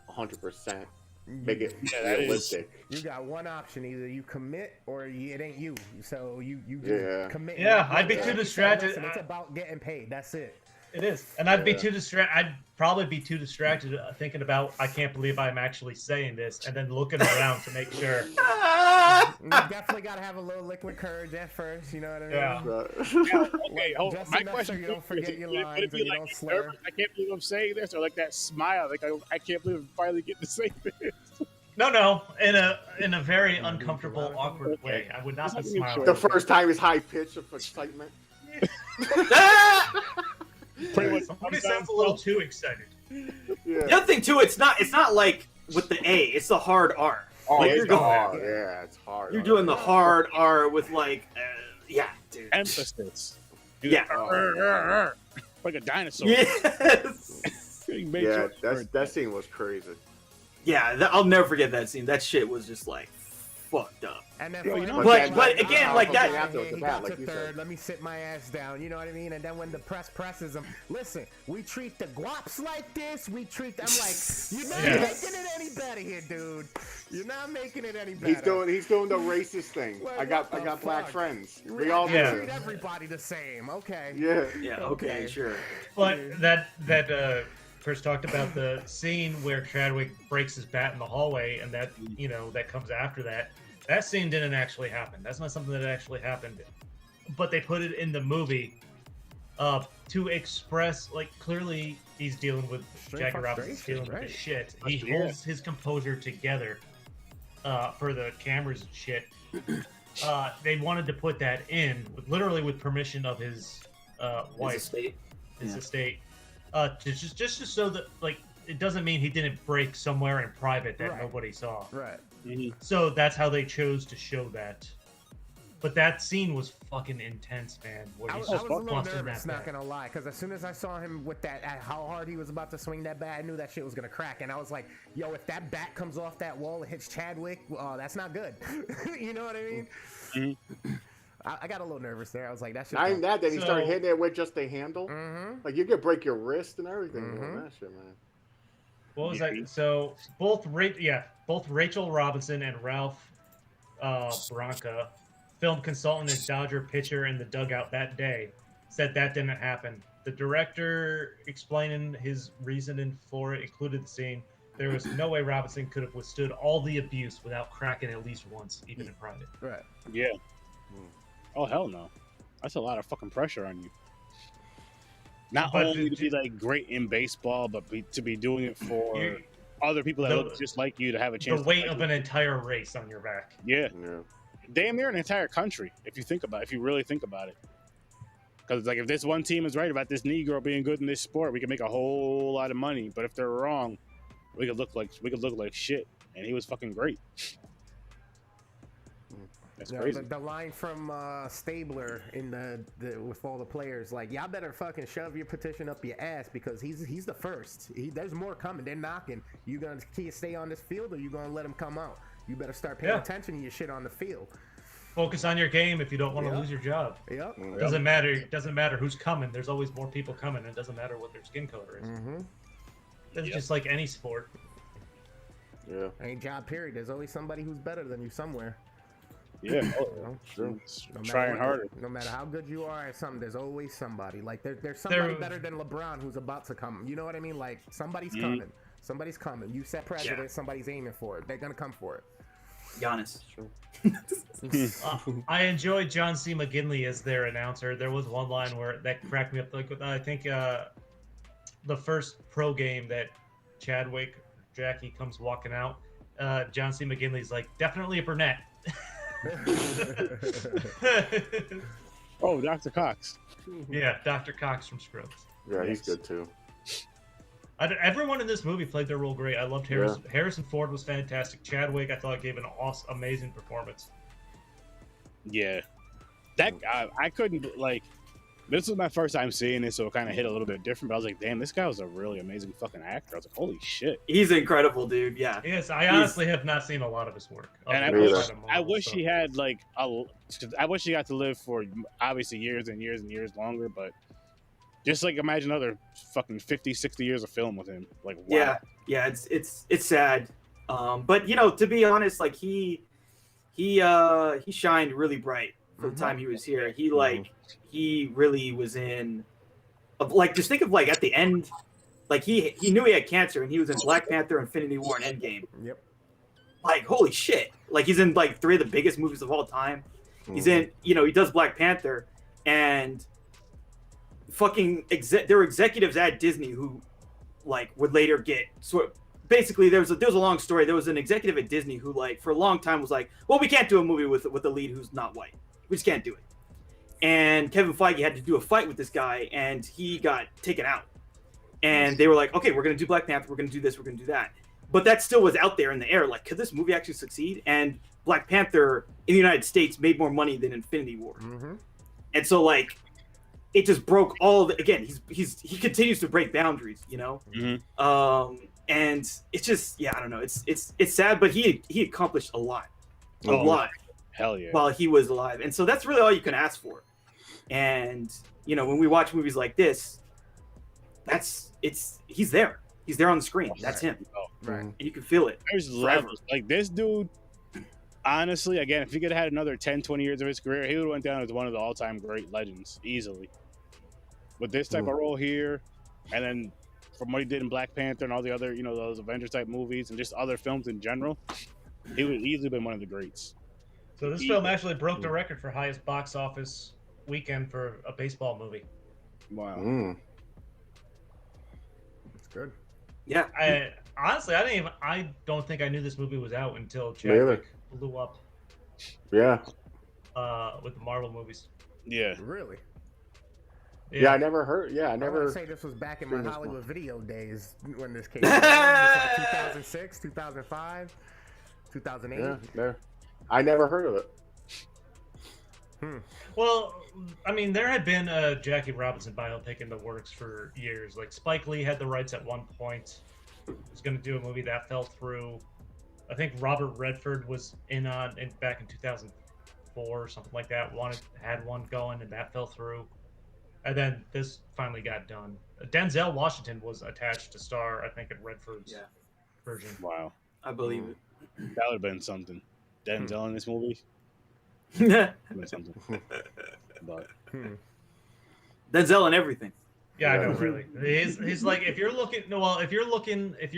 100%. Make it Yeah, that is- realistic. You got one option: either you commit or it ain't you. So you just Yeah. commit. Yeah, I'd be You too said, distracted. "Listen, it's about getting paid. That's it." It is, and I'd be Yeah. too distracted. I'd probably be too distracted thinking about I can't believe I'm actually saying this, and then looking around to make sure. You definitely got to have a little liquid courage at first. You know what I mean? Yeah. But- Okay, hold on. Just My enough question so you don't is, forget your would it lines be and you like don't that slur. nervous, I can't believe I'm saying this, or like that smile, like I can't believe I'm finally getting to say this. No, in a very uncomfortable, awkward way. I would not be Just making smiling. the first time is high pitch of excitement. Pretty much. Somebody sounds a little too excited. Yeah. The other thing too, it's not like with the A, it's the hard R. Oh, Like, it's you're going- hard. Yeah, it's hard. You're doing the hard R with like, yeah, dude. Emphasis. Yeah. Like a dinosaur. Yes. You made Yeah, sure- that scene was crazy. Yeah, I'll never forget that scene. That shit was just like fucked up. And then Yo, you know- But again, like that- After he the got bat, to like you third. said. Let me sit my ass down. You know what I mean? And then when the press presses him, listen, we treat the guaps like this. We treat them like you're not Yeah. making it any better here, dude. You're not making it any better. He's doing the racist thing. Like, I got what the black fuck? friends. You We all really Yeah. do. treat everybody the same. Okay. Yeah. Yeah, okay, Okay. sure. But that Chris talked about the scene where Chadwick breaks his bat in the hallway, and that that comes after that. That scene didn't actually happen. That's not something that actually happened. But they put it in the movie to express, like, clearly he's dealing with Jackie Robinson's dealing with his shit. He holds his composure together for the cameras and shit. They wanted to put that in, literally with permission of his wife, his estate, just to show that, like, it doesn't mean he didn't break somewhere in private that nobody saw. Right. Mhm. So that's how they chose to show that. But that scene was fucking intense, man. I was a little nervous, not gonna lie, because as soon as I saw him with that, how hard he was about to swing that bat, I knew that shit was gonna crack, and I was like, "Yo, if that bat comes off that wall and hits Chadwick, that's not good." You know what I mean? Mm-hmm. I got a little nervous there. I was like, "That shit." Not even that. Then he started hitting it with just the handle. Mm-hmm. Like you could break your wrist and everything doing that shit, man. What was that? So both Rachel Robinson and Ralph Branca, film consultant and Dodger pitcher in the dugout that day, said that didn't happen. The director explaining his reasoning for it included the scene. There was no way Robinson could have withstood all the abuse without cracking at least once, even in private. Right. Yeah. Oh, hell no. That's a lot of fucking pressure on you. Not only to be like great in baseball, but to be doing it for other people that look just like you to have a chance. The weight of an entire race on your back. Yeah. Damn near an entire country, if you really think about it. Because like if this one team is right about this Negro being good in this sport, we can make a whole lot of money. But if they're wrong, we could look like shit. And he was fucking great. That's crazy. The line from Stabler in the with all the players, like, y'all better fucking shove your petition up your ass because he's the first. There's more coming. They're knocking. You gonna stay on this field or you gonna let him come out? You better start paying attention to your shit on the field. Focus on your game if you don't want to lose your job. Yep. Doesn't matter who's coming. There's always more people coming. It doesn't matter what their skin color is. It's just like any sport. Yeah. Ain't job period. There's always somebody who's better than you somewhere. Yeah. True. Trying harder. No matter how good you are at something, there's always somebody. Like there's somebody better than LeBron who's about to come. You know what I mean? Like somebody's coming. Somebody's coming. You set precedent. Somebody's aiming for it. They're gonna come for it. Giannis. I enjoyed John C. McGinley as their announcer. There was one line where that cracked me up. Like I think the first pro game that Jackie comes walking out. John C. McGinley's like, definitely a brunette. Oh, Dr. Cox. Yeah, Dr. Cox from Scrubs. Yeah, he's good too. Everyone in this movie played their role great. I loved Harrison. Harrison Ford was fantastic. Chadwick, I thought, gave an amazing performance. Yeah, that guy, I couldn't like. This was my first time seeing it, so it kind of hit a little bit different. But I was like, damn, this guy was a really amazing fucking actor. I was like, holy shit. He's incredible, dude. Yeah. Yes, I honestly have not seen a lot of his work. And I wish he had like I wish he got to live for obviously years and years and years longer, but just like imagine another fucking 50, 60 years of film with him. Like, wow. Yeah, it's sad. But you know, to be honest, like he shined really bright for the time he was here. He really was in, like, just think of like at the end, like he knew he had cancer and he was in Black Panther, Infinity War, and Endgame. Yep. Like, holy shit! Like he's in like 3 of the biggest movies of all time. He's in, he does Black Panther, and fucking there were executives at Disney who like would later get basically there was a long story. There was an executive at Disney who like for a long time was like, well, we can't do a movie with a lead who's not white. We just can't do it. And Kevin Feige had to do a fight with this guy, and he got taken out. And they were like, okay, we're going to do Black Panther. We're going to do this. We're going to do that. But that still was out there in the air. Like, could this movie actually succeed? And Black Panther in the United States made more money than Infinity War. And so, like, it just broke again, he continues to break boundaries, and it's just, I don't know. It's sad, but he accomplished a lot. A lot. Hell yeah. While he was alive. And so that's really all you can ask for. And, when we watch movies like this, he's there. He's there on the screen. That's him. Right. And you can feel it. There's levels. Like this dude, honestly, again, if he could have had another 10, 20 years of his career, he would have went down as one of the all-time great legends, easily. With this type of role here, and then from what he did in Black Panther and all the other, those Avengers type movies and just other films in general, he would have easily been one of the greats. So this film actually broke the record for highest box office weekend for a baseball movie. Wow. That's good. Yeah. Honestly, I don't think I knew this movie was out until Chadwick blew up. Yeah. With the Marvel movies. Yeah. Really? Yeah, I never heard. Yeah, I never. I say this was back in my Hollywood video days when this came out. It was like 2006, 2005, 2008. Yeah, there. I never heard of it. Well, I mean, there had been a Jackie Robinson biopic in the works for years. Like Spike Lee had the rights at one point. Was going to do a movie that fell through. I think Robert Redford was in on it back in 2004 or something like that. Had one going and that fell through. And then this finally got done. Denzel Washington was attached to star, I think, in Redford's version. Wow. I believe it. That would have been something. Denzel in this movie. Something. But Denzel and everything. Yeah, I know, really. He's like, if you're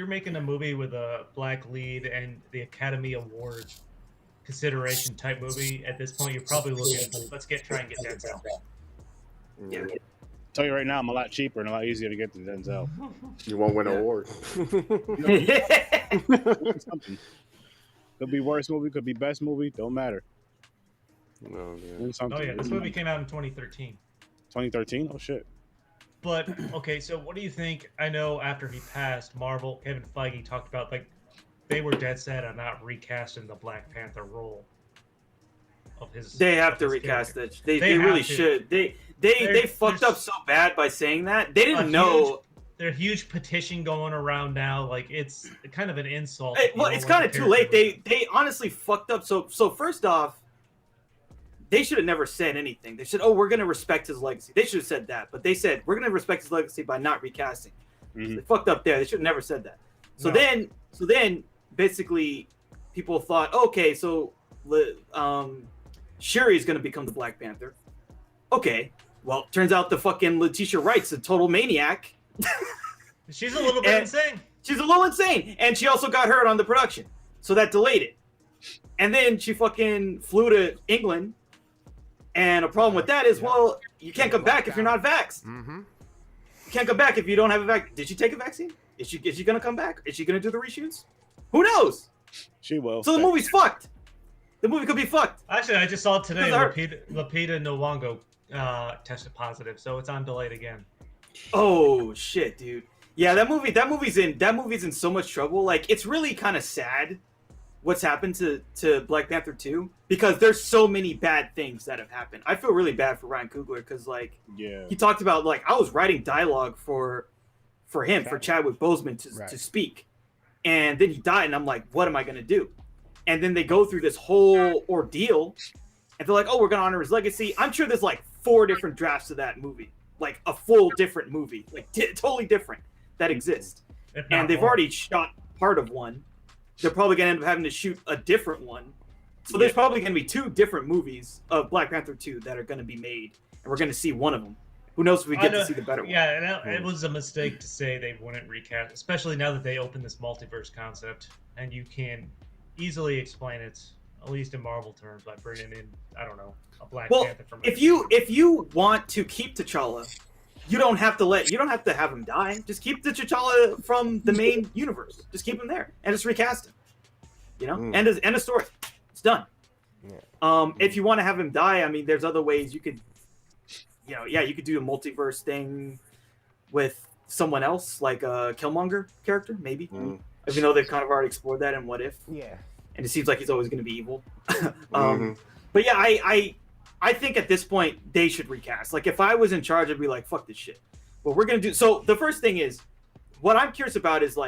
making a movie with a black lead and the Academy Award consideration type movie, at this point, you're probably looking, try and get Denzel. Yeah. Tell you right now, I'm a lot cheaper and a lot easier to get than Denzel. You won't win an award. Something. Could be worst movie, could be best movie, don't matter. Oh, yeah. Oh yeah, this movie came out in 2013. 2013? Oh shit. But okay, so what do you think? I know after he passed, Marvel, Kevin Feige talked about like they were dead set on not recasting the Black Panther role of his. They have to recast that. They really should. They fucked up so bad by saying that. They didn't know. There's a huge petition going around now. Like it's kind of an insult. Well, it's kind of too late. They honestly fucked up. So first off, they should have never said anything. They said, "Oh, we're going to respect his legacy." They should have said that, but they said, "We're going to respect his legacy by not recasting." So they fucked up there. They should have never said that. So then, basically, people thought, okay, so Shuri is going to become the Black Panther. Okay, well, turns out the fucking Letitia Wright's a total maniac. She's a little bit insane. She's a little insane, and she also got hurt on the production, so that delayed it. And then she fucking flew to England. And a problem with that is, well, you can't come back if you're not vaxxed. Mm-hmm. You can't come back if you don't have a vaccine. Did she take a vaccine? Is she going to come back? Is she going to do the reshoots? Who knows? She will. So the movie's fucked. The movie could be fucked. Actually, I just saw it today. Lupita Nyong'o tested positive, so it's on delayed again. Oh shit, dude. Yeah, that movie's in so much trouble. Like, it's really kind of sad what's happened to Black Panther 2 because there's so many bad things that have happened. I feel really bad for Ryan Coogler because he talked about I was writing dialogue for Chadwick Boseman to speak, and then he died, and I'm like, what am I gonna do? And then they go through this whole ordeal, and they're like, oh, we're gonna honor his legacy. I'm sure there's 4 different drafts of that movie, a full different movie, totally different that exist, and they've already shot part of one. They're probably going to end up having to shoot a different one. So there's probably going to be 2 different movies of Black Panther 2 that are going to be made. And we're going to see one of them. Who knows if we get to see the better one. Yeah, it was a mistake to say they wouldn't recast, especially now that they opened this multiverse concept. And you can easily explain it, at least in Marvel terms, by bringing in, I don't know, a Black Panther from... If you want to keep T'Challa, you don't have to have him die. Just keep the T'Challa from the main universe. Just keep him there and just recast him. End of story. It's done. Yeah. If you want to have him die, I mean, there's other ways you could, you could do a multiverse thing with someone else, like a Killmonger character, maybe. Even though they've kind of already explored that in What If. Yeah. And it seems like he's always going to be evil. But yeah, I think at this point they should recast. If I was in charge, I'd be like, fuck this shit. What we're going to do. So the first thing is, what I'm curious about is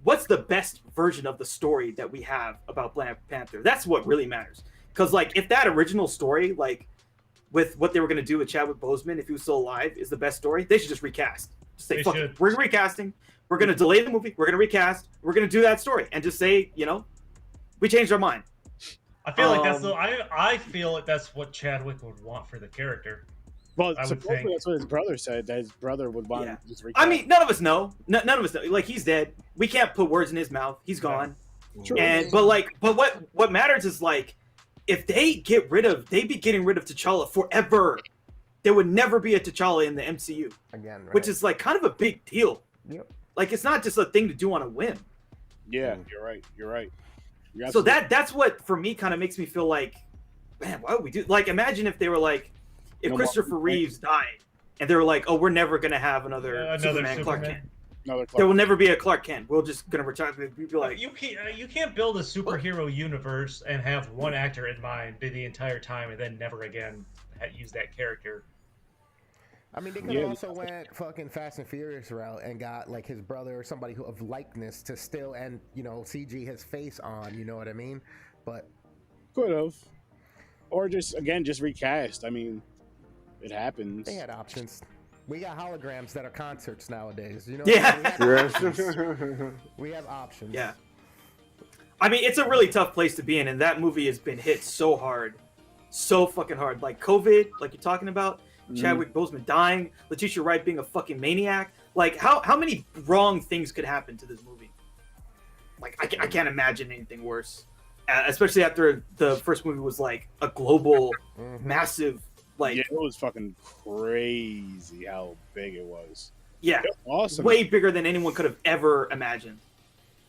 what's the best version of the story that we have about Black Panther? That's what really matters. Because if that original story, with what they were going to do with Chadwick Boseman, if he was still alive, is the best story, they should just recast. Just say, fuck it. We're recasting. We're going to delay the movie. We're going to recast. We're going to do that story. And just say, we changed our mind. I feel I feel like that's what Chadwick would want for the character. Well, supposedly that's what his brother said. That his brother would want. I mean, none of us know. None of us know. He's dead. We can't put words in his mouth. He's gone. True. But what matters is if they be getting rid of T'Challa forever. there would never be a T'Challa in the MCU. Again, right. Which is like kind of a big deal. Yep. Like it's not just a thing to do on a whim. Yeah, you're right. So that's what for me kind of makes me feel like, man, why would we do? Like, imagine if they were like, if Christopher Reeves died, and they were like, oh, we're never gonna have another Superman. Clark Kent. There will never be a Clark Kent. We're just gonna retire. We'd be like, you can't build a superhero universe and have one actor in mind the entire time and then never again use that character. I mean, they could have also went fucking Fast and Furious route and got like his brother or somebody who of likeness to still and CG his face on. You know what I mean? But could have, or just recast. I mean, it happens. They had options. We got holograms that are concerts nowadays. You know? Yeah. We have options. Yeah. I mean, it's a really tough place to be in, and that movie has been hit so hard, so fucking hard. Like COVID, like you're talking about. Chadwick Boseman dying, Letitia Wright being a fucking maniac. Like, how many wrong things could happen to this movie? Like, I can't imagine anything worse. Especially after the first movie was like a global, massive, like... Yeah, it was fucking crazy how big it was. Yeah. It was awesome. Way bigger than anyone could have ever imagined.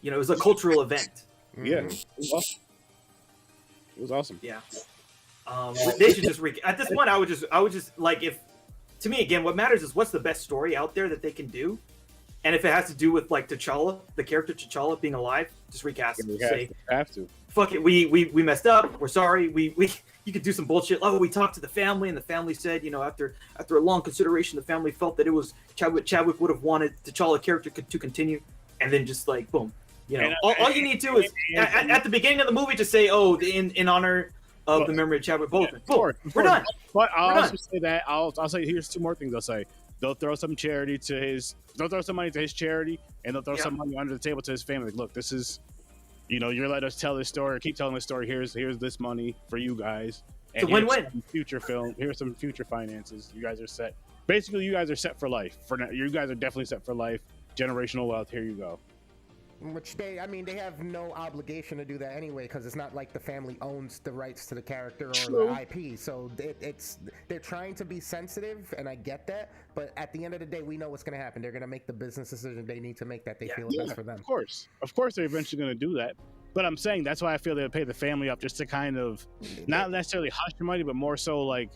It was a cultural event. Yeah. It was awesome. Yeah. They should just at this point. I would just like, if to me again, what matters is what's the best story out there that they can do, and if it has to do with like T'Challa, the character T'Challa being alive, just recast it. Say, have to. Fuck it, we messed up. We're sorry. You could do some bullshit. Oh, we talked to the family, and the family said, after a long consideration, the family felt that it was Chadwick would have wanted T'Challa character to continue, and then just like boom, all you need to is at the beginning of the movie to say, oh, in honor of the memory of Chadwick Boseman. Boom, we're done. But I'll also say that I'll say here's two more things I'll say. They'll throw some money to his charity, and they'll throw some money under the table to his family. Like, look, this is, you're letting us tell this story, or keep telling this story. Here's this money for you guys. And it's a win-win. Future film. Here's some future finances. You guys are set. Basically, you guys are set for life. For now, you guys are definitely set for life. Generational wealth. Here you go. Which they have no obligation to do that anyway, because it's not like the family owns the rights to the character or the IP. So they're trying to be sensitive, and I get that. But at the end of the day, we know what's going to happen. They're going to make the business decision they need to make that they feel is best for them. Of course, they're eventually going to do that. But I'm saying that's why I feel they'll pay the family up, just to kind of not necessarily hush your money, but more so like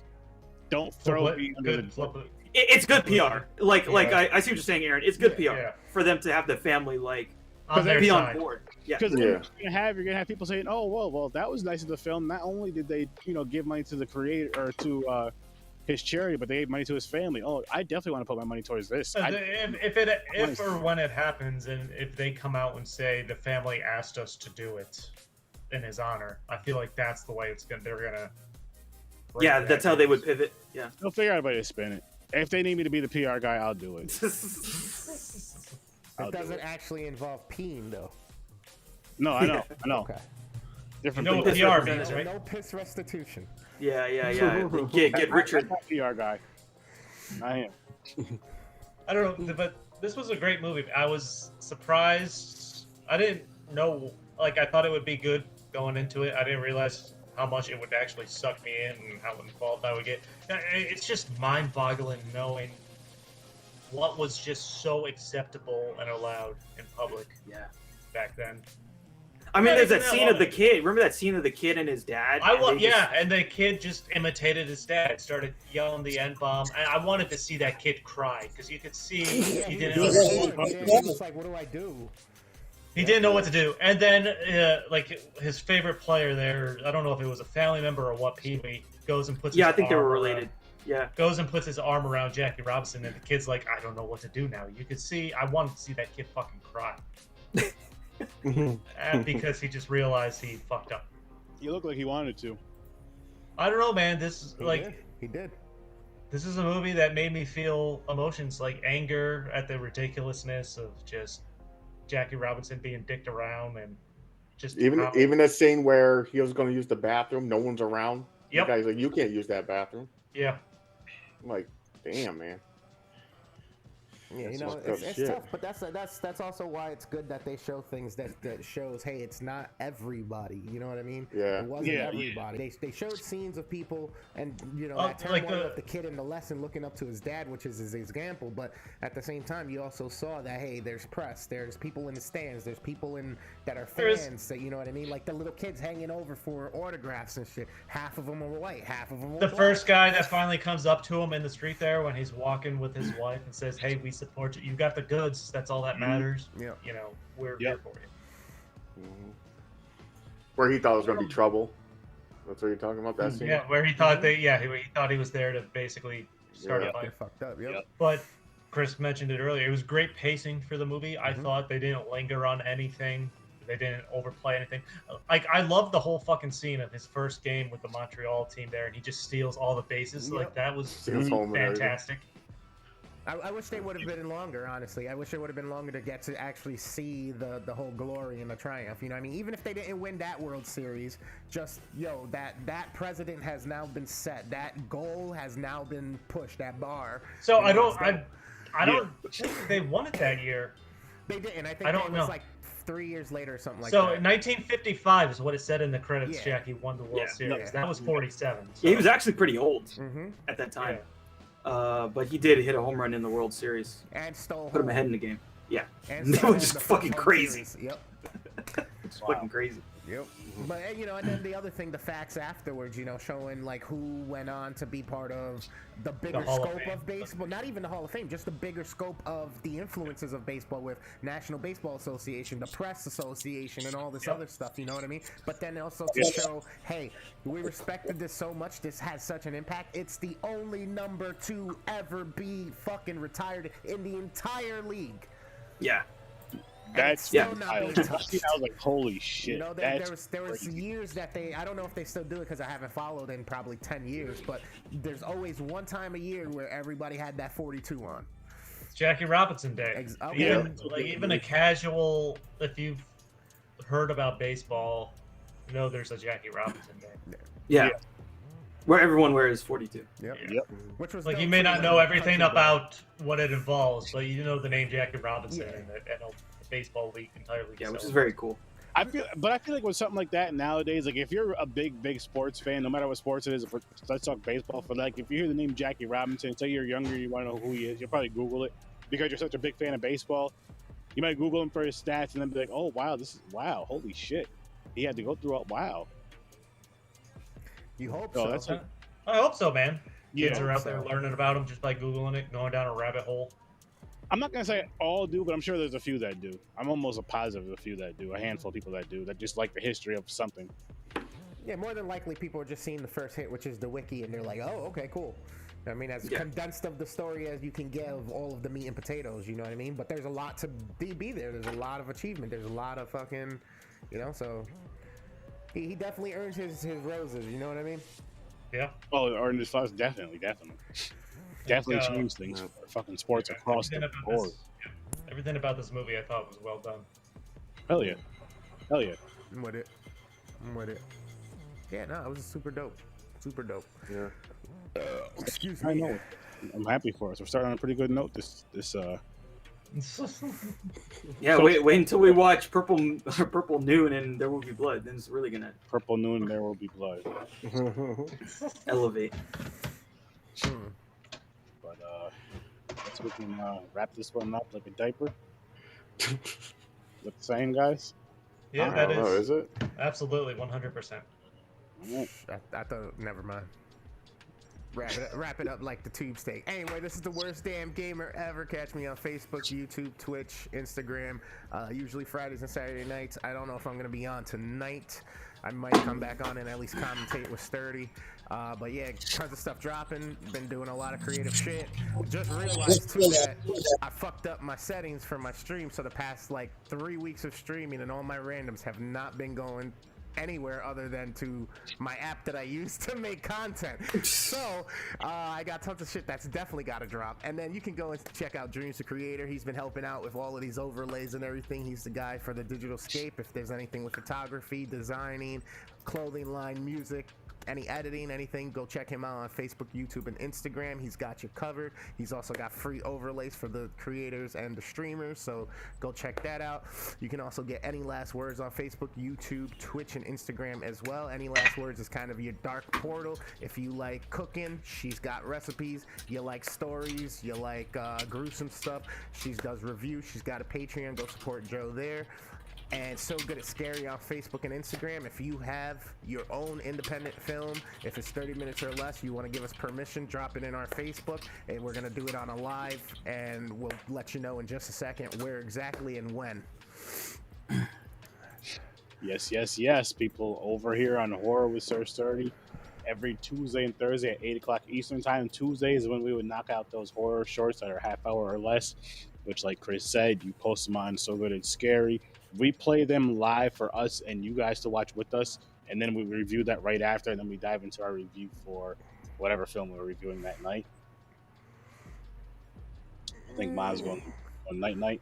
don't throw it under the. It's good PR. Like I see what you're saying, Aaron. It's good PR for them to have the family be on board. Yeah. Because you're gonna have people saying, "Oh, well, that was nice of the film. Not only did they, give money to the creator or to his charity, but they gave money to his family. Oh, I definitely want to put my money towards this." If or when it happens, and if they come out and say the family asked us to do it in his honor, I feel like that's the way they're gonna. Yeah, that's how they would pivot. Yeah. They'll figure out a way to spin it. If they need me to be the PR guy, I'll do it. It doesn't actually involve peeing, though. No, I know. Okay. Different. You know what PR means, right? No piss restitution. Yeah. Get Richard. PR guy. I am. I don't know, but this was a great movie. I was surprised. I didn't know. Like, I thought it would be good going into it. I didn't realize how much it would actually suck me in and how involved I would get. It's just mind-boggling knowing what was just so acceptable and allowed in public back then. I mean, there's that scene of the kid. Remember that scene of the kid and his dad? And the kid just imitated his dad, started yelling the N-bomb. And I wanted to see that kid cry, because you could see he didn't know what to do. He was like, what do I do? He didn't know what to do. And then, his favorite player there, I don't know if it was a family member or what, Pee-wee, goes and puts his I think they were arm related. Goes and puts his arm around Jackie Robinson, and the kid's like, I don't know what to do now. You could see, I wanted to see that kid fucking cry. Because he just realized he fucked up. He looked like he wanted to. I don't know, man. This is He did. This is a movie that made me feel emotions like anger at the ridiculousness of just Jackie Robinson being dicked around, and just even that scene where he was going to use the bathroom, no one's around. Yep. The guy's like, you can't use that bathroom. Yeah. I'm like, damn, man. Yeah, you know, it's tough, but that's also why it's good that they show things that shows, hey, it's not everybody. You know what I mean? Yeah. It wasn't everybody. They showed scenes of people, and you know, that turmoil of the kid in the lesson looking up to his dad, which is his example. But at the same time, you also saw that, hey, there's press, there's people in the stands, there's people that are fans. That, you know what I mean? Like the little kids hanging over for autographs and shit. Half of them are white, half of them are black. The first guy that finally comes up to him in the street there when he's walking with his wife and says, "Hey, we support you. You got the goods. That's all that matters. Yeah. You know, we're here for you." Where he thought it was gonna be trouble. That's what you're talking about. That scene. Yeah, where he thought he thought he was there to basically start a fight. Fucked up. Yep. But Chris mentioned it earlier. It was great pacing for the movie. I thought they didn't linger on anything. They didn't overplay anything. Like, I love the whole fucking scene of his first game with the Montreal team there, and he just steals all the bases. Like, that was fantastic. I wish they would have been longer, honestly. I wish it would have been longer to get to actually see the whole glory and the triumph. You know what I mean? Even if they didn't win that World Series, just, that precedent has now been set. That goal has now been pushed, that bar. So I don't think they won it that year. They didn't. I think it was like 3 years later or something like that. So 1955 is what it said in the credits. Jackie won the World Series. That was 47. So. Yeah, he was actually pretty old at that time. But he did hit a home run in the World Series. And stole Put him ahead in the game. Yeah. They were just fucking crazy. Yep. It's fucking crazy. Yep. But, you know, and then the other thing, the facts afterwards, you know, showing, like, who went on to be part of the bigger scope of baseball. Not even the Hall of Fame, just the bigger scope of the influences of baseball with National Baseball Association, the Press Association, and all this other stuff, you know what I mean? But then also to show, hey, we respected this so much, this has such an impact. It's the only number 2 ever be fucking retired in the entire league. Yeah. That's I was like, holy shit. You know, there was years that I don't know if they still do it because I haven't followed in probably 10 years, but there's always one time a year where everybody had that 42 on. It's Jackie Robinson Day. Even a casual, if you've heard about baseball, you know there's a Jackie Robinson Day. Yeah. Where everyone wears 42. Yep. Which was like, you may not know everything about what it involves, but you know the name Jackie Robinson and the baseball league entirely. Yeah, which is very cool. I feel like with something like that nowadays, like if you're a big sports fan, no matter what sports it is, let's talk baseball. For like, if you hear the name Jackie Robinson, say you're younger, you want to know who he is, you'll probably Google it because you're such a big fan of baseball. You might Google him for his stats and then be like, oh wow, holy shit, he had to go through all wow. You hope so. I hope so, man. Kids are out there learning about him just by Googling it, going down a rabbit hole. I'm not going to say all do, but I'm sure there's a few that do. I'm almost a positive a few that do, a handful of people that do, that just like the history of something. Yeah, more than likely people are just seeing the first hit, which is the wiki, and they're like, oh, okay, cool. I mean, as condensed of the story as you can get of all of the meat and potatoes, you know what I mean? But there's a lot to be there. There's a lot of achievement. There's a lot of fucking, you know, so he definitely earns his roses, you know what I mean? Yeah. Oh, earned his flowers, definitely. Definitely changed things for fucking sports across the board. Everything about this movie I thought was well done. Hell yeah. I'm with it. Yeah, no, it was super dope. Yeah. Excuse me. I know. I'm happy for us. We're starting on a pretty good note. Yeah, wait until we watch Purple Noon and There Will Be Blood. Then it's really gonna Purple Noon and There Will Be Blood. elevate. But let's we can wrap this one up like a diaper. Is that the saying, guys? Yeah, that is. Is it? Absolutely, 100%. I thought, never mind. Wrap it up like the tube steak. Anyway, this is the worst damn gamer ever. Catch me on Facebook, YouTube, Twitch, Instagram. Usually Fridays and Saturday nights. I don't know if I'm going to be on tonight. I might come back on and at least commentate with Sturdy. But yeah, tons of stuff dropping. Been doing a lot of creative shit. Just realized too that I fucked up my settings for my stream. So the past like 3 weeks of streaming and all my randoms have not been going anywhere other than to my app that I use to make content. So I got tons of shit that's definitely got to drop. And then you can go and check out Dreams the Creator. He's been helping out with all of these overlays and everything. He's the guy for the digital scape. If there's anything with photography, designing, clothing line, music, any editing, anything, go check him out on Facebook, YouTube, and Instagram. He's got you covered. He's also got free overlays for the creators and the streamers, so go check that out. You can also get Any Last Words on Facebook, YouTube, Twitch, and Instagram as well. Any Last Words is kind of your dark portal. If you like cooking, she's got recipes. You like stories, you like gruesome stuff, she does reviews. She's got a Patreon. Go support Joe there. And So Good at Scary on Facebook and Instagram. If you have your own independent film, if it's 30 minutes or less, you want to give us permission, drop it in our Facebook, and we're going to do it on a live, and we'll let you know in just a second where exactly and when. Yes, people, over here on Horror with Sir Sturdy, every Tuesday and Thursday at 8 o'clock Eastern Time. Tuesday is when we would knock out those horror shorts that are half hour or less, which, like Chris said, you post them on So Good at Scary. We play them live for us and you guys to watch with us, and then we review that right after, and then we dive into our review for whatever film we're reviewing that night. I think mine's going on night.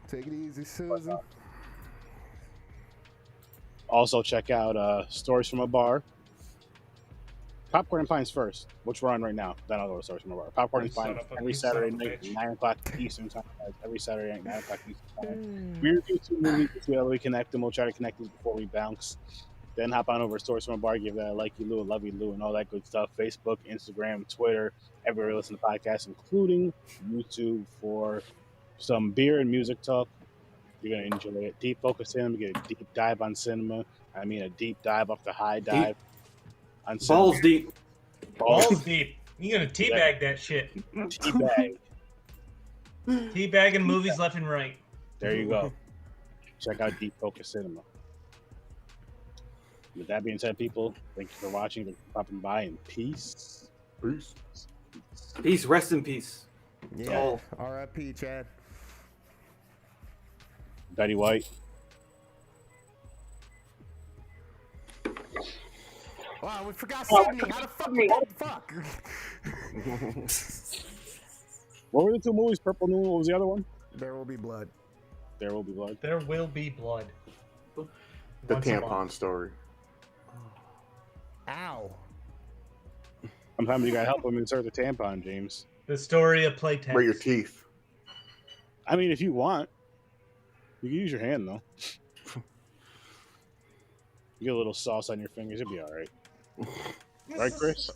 Take it easy, Susan. Also, check out Stories from a Bar. Popcorn and Pints first, which we're on right now. Then I'll go to Stories from a Bar. Popcorn and Pints every Saturday night, 9 o'clock Eastern Time. Every Saturday night, 9 o'clock Eastern Time. We review 2 movies until we connect them. We'll try to connect these before we bounce. Then hop on over to Stories from a Bar, give that a like you, Lou, a love you, Lou, and all that good stuff. Facebook, Instagram, Twitter, everywhere you listen to podcasts, including YouTube, for some beer and music talk. You're going to enjoy it. Deep Focus Cinema, get a deep dive on cinema. I mean, a deep dive off the high dive. On balls deep. Balls deep. You're going to teabag that shit. Teabag. Teabagging movies left and right. There you go. Check out Deep Focus Cinema. With that being said, people, thank you for watching, for popping by, and peace. Peace. Rest in peace. Yeah. R.I.P. Chad. Betty White. Wow, we forgot Sydney. How the fuck? What were the 2 movies? Purple Moon. What was the other one? There Will Be Blood. There Will Be Blood. There Will Be Blood. The tampon story. Ow. Sometimes you gotta help them insert the tampon, James. The story of Playtex. For your teeth. I mean, if you want, you can use your hand though. You get a little sauce on your fingers, it'll be all right. Right, Chris?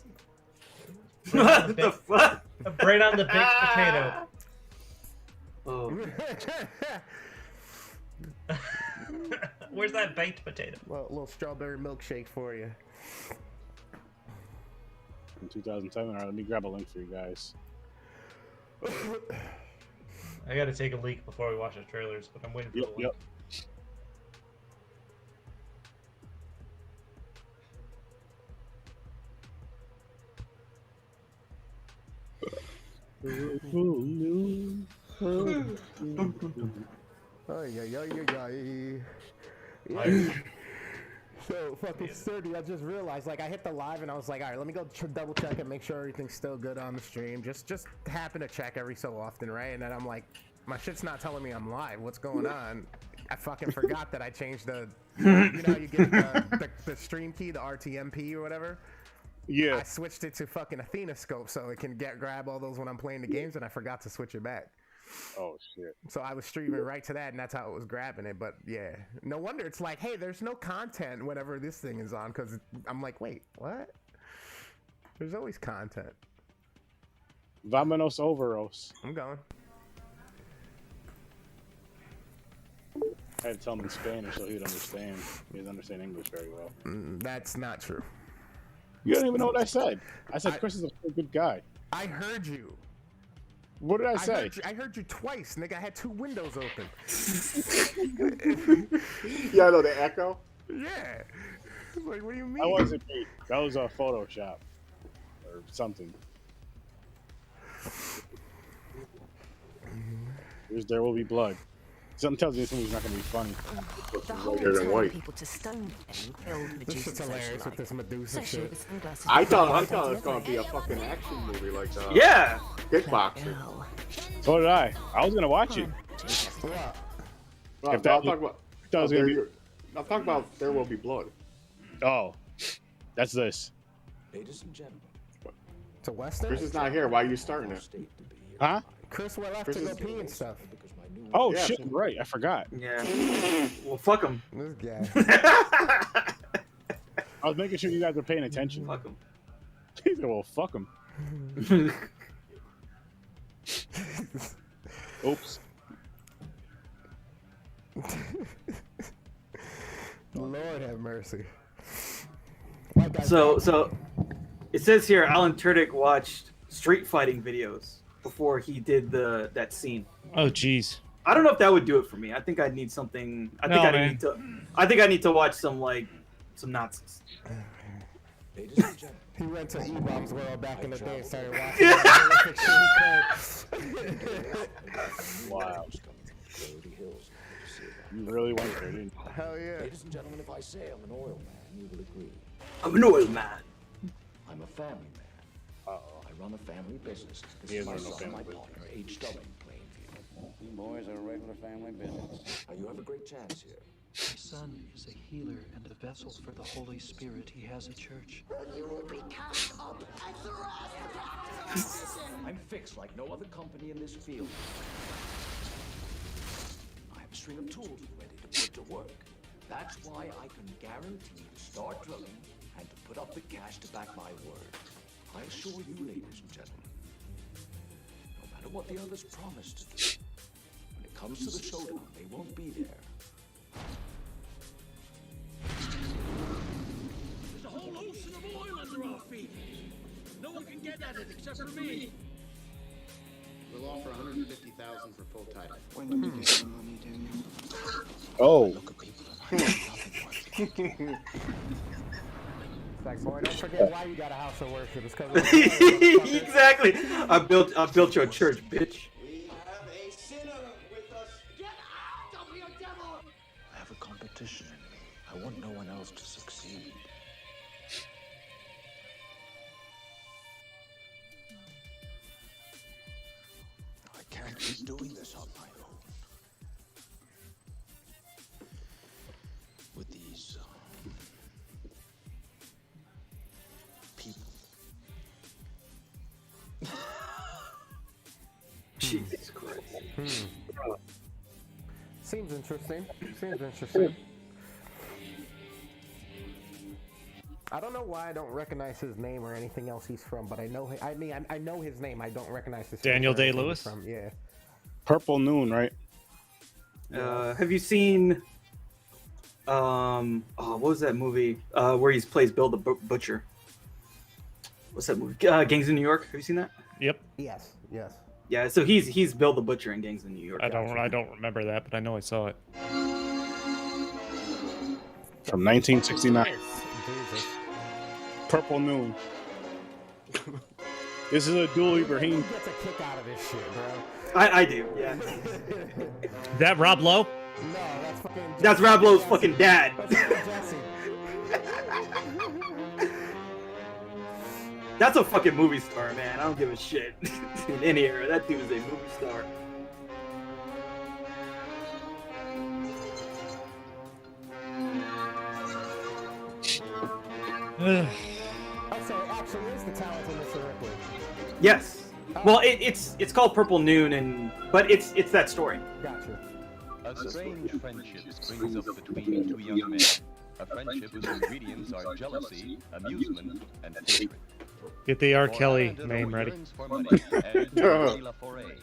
What the fuck? Right on the baked potato. Oh. Where's that baked potato? Little strawberry milkshake for you. In 2007, all right, let me grab a link for you guys. I gotta take a leak before we watch the trailers, but I'm waiting for the link. So fucking sturdy. I just realized, like, I hit the live and I was like, all right, let me go double check and make sure everything's still good on the stream. Just happen to check every so often, right? And then I'm like, my shit's not telling me I'm live. What's going on? I fucking forgot that I changed the, you know, how you get the stream key, the RTMP or whatever. Yeah. I switched it to fucking Athena scope so it can grab all those when I'm playing the games, and I forgot to switch it back. Oh shit. So I was streaming right to that, and that's how it was grabbing it. But yeah, no wonder it's like, hey, there's no content whenever this thing is on, because I'm like, wait, what? There's always content. Vámonos overos. I'm going. I had to tell him in Spanish so he'd understand. He doesn't understand English very well. That's not true. You don't even know what I said. I said Chris is a good guy. I heard you. What did I say? I heard you twice, nigga. I had 2 windows open. Yeah, I know the echo. Yeah. Like, what do you mean? That wasn't me. That was a Photoshop or something. There Will Be Blood. Something tells me this movie's not going to be funny. The whole Whiter than white. people to stone them killed This Medusa's shit's hilarious with this Medusa shit. I thought it was gonna be a fucking action movie like Yeah. Kickboxer. So did I. I was going to watch it. Well, If that I'm was- talking about. That was gonna be... I'm talking about There Will Be Blood. Oh. That's this. Ladies and gentlemen, To Western? Chris is not here. Why are you starting it? Huh? Chris went left Chris to go is- pee and stuff. Oh Yeah. shit! Right, I forgot. Yeah. Well, fuck him. This guy. I was making sure you guys were paying attention. Fuck him. He said, "Well, fuck him." Oops. Lord have mercy. So it says here Alan Tudyk watched street fighting videos before he did that scene. Oh, jeez. I don't know if that would do it for me. I think I'd need something. I think I need to watch some Nazis. Ladies and gentlemen, He went to E-Bomb's World back in the day and started watching horrific shit he could. Wow. Coyote Hills. You really went there, didn't you? Hell yeah. Ladies and gentlemen, if I say I'm an oil man, you will agree. I'm an oil man. I'm a family man. Uh-oh. I run a family business. This He is is my running a son, family my business. partner, H.W. Plainfield. You boys are a regular family business. Now you have a great chance here. My son is a healer and a vessel for the Holy Spirit. He has a church. I'm fixed like no other company in this field. I have a string of tools ready to put to work. That's why I can guarantee to start drilling and to put up the cash to back my word. I assure you, ladies and gentlemen, no matter what the others promise to do, when it comes to the showdown, they won't be there. There's a whole ocean of oil under our feet. No one can get at it except for me. We'll offer $150,000 for full title. When did you get some money, Daniel? Oh. Like, boy, don't forget why you got a house of worship. It's because Exactly. I built your church, bitch. We have a sinner with us. Get out of here, devil! I have a competition in me. I want no one else to succeed. I can't keep doing this on my own. With these people. Jesus Christ. Seems interesting. Seems interesting. I don't know why I don't recognize his name or anything else he's from, but I know. I know his name. I don't recognize his. Daniel face or anything Day-Lewis? he's from. Yeah. Purple Noon, right? Have you seen? What was that movie? Where he plays Bill the Butcher. What's that movie? Gangs in New York. Have you seen that? Yep. Yes. Yes. Yeah. So he's Bill the Butcher in Gangs in New York. I don't remember that, but I know I saw it. From 1969. Jesus. Purple Noon. This is a dual Ibrahim. Who gets a kick out of this shit, bro? I do. Yeah. That Rob Lowe? No, that's fucking. That's Rob Lowe's fucking dad. That's Jesse. That's a fucking movie star, man. I don't give a shit. In any era, that dude is a movie star. Oh, so it actually is the talented Mr. Ripley. Yes. Well, it's called Purple Noon, but it's that story. Gotcha. A strange friendship springs up between two young men. A friendship whose ingredients are jealousy, amusement, and hatred. Get the R. Kelly name ready. For money and La Forêt.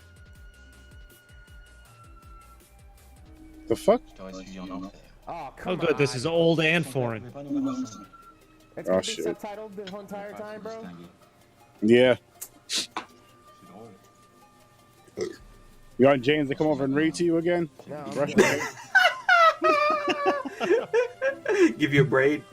The fuck? Oh, come Oh, good. on. This is old and foreign. It's Oh, gonna be shit. subtitled the whole entire time, bro. Yeah. You want James to come over and read to you again? No. Brush your hair? Give you a braid.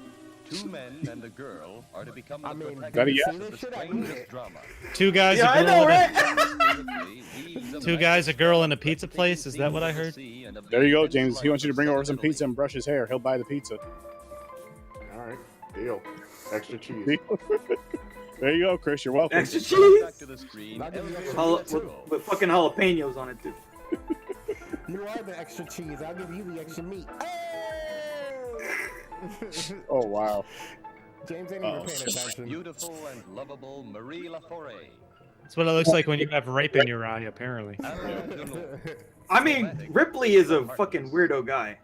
Two men and a girl are to become I the mean, That protagonists a see of this the shit? I need strangest it. drama. Two guys, Yeah, a I girl, know, and right? two guys, a girl, and a pizza place. Is that what I heard? There you go, James. He wants you to bring over some pizza and brush his hair. He'll buy the pizza. All right, deal. Extra cheese. There you go, Chris. You're welcome. Extra cheese. Back to the screen. I'll give you extra Jala- meat, with, too. with fucking jalapenos on it too. You are the extra cheese. I'll give you the extra meat. Oh, wow. James ain't even paying attention. Beautiful and lovable Marie Laforêt. That's what it looks like when you have rape in your eye, apparently. I mean, Ripley is a fucking weirdo guy.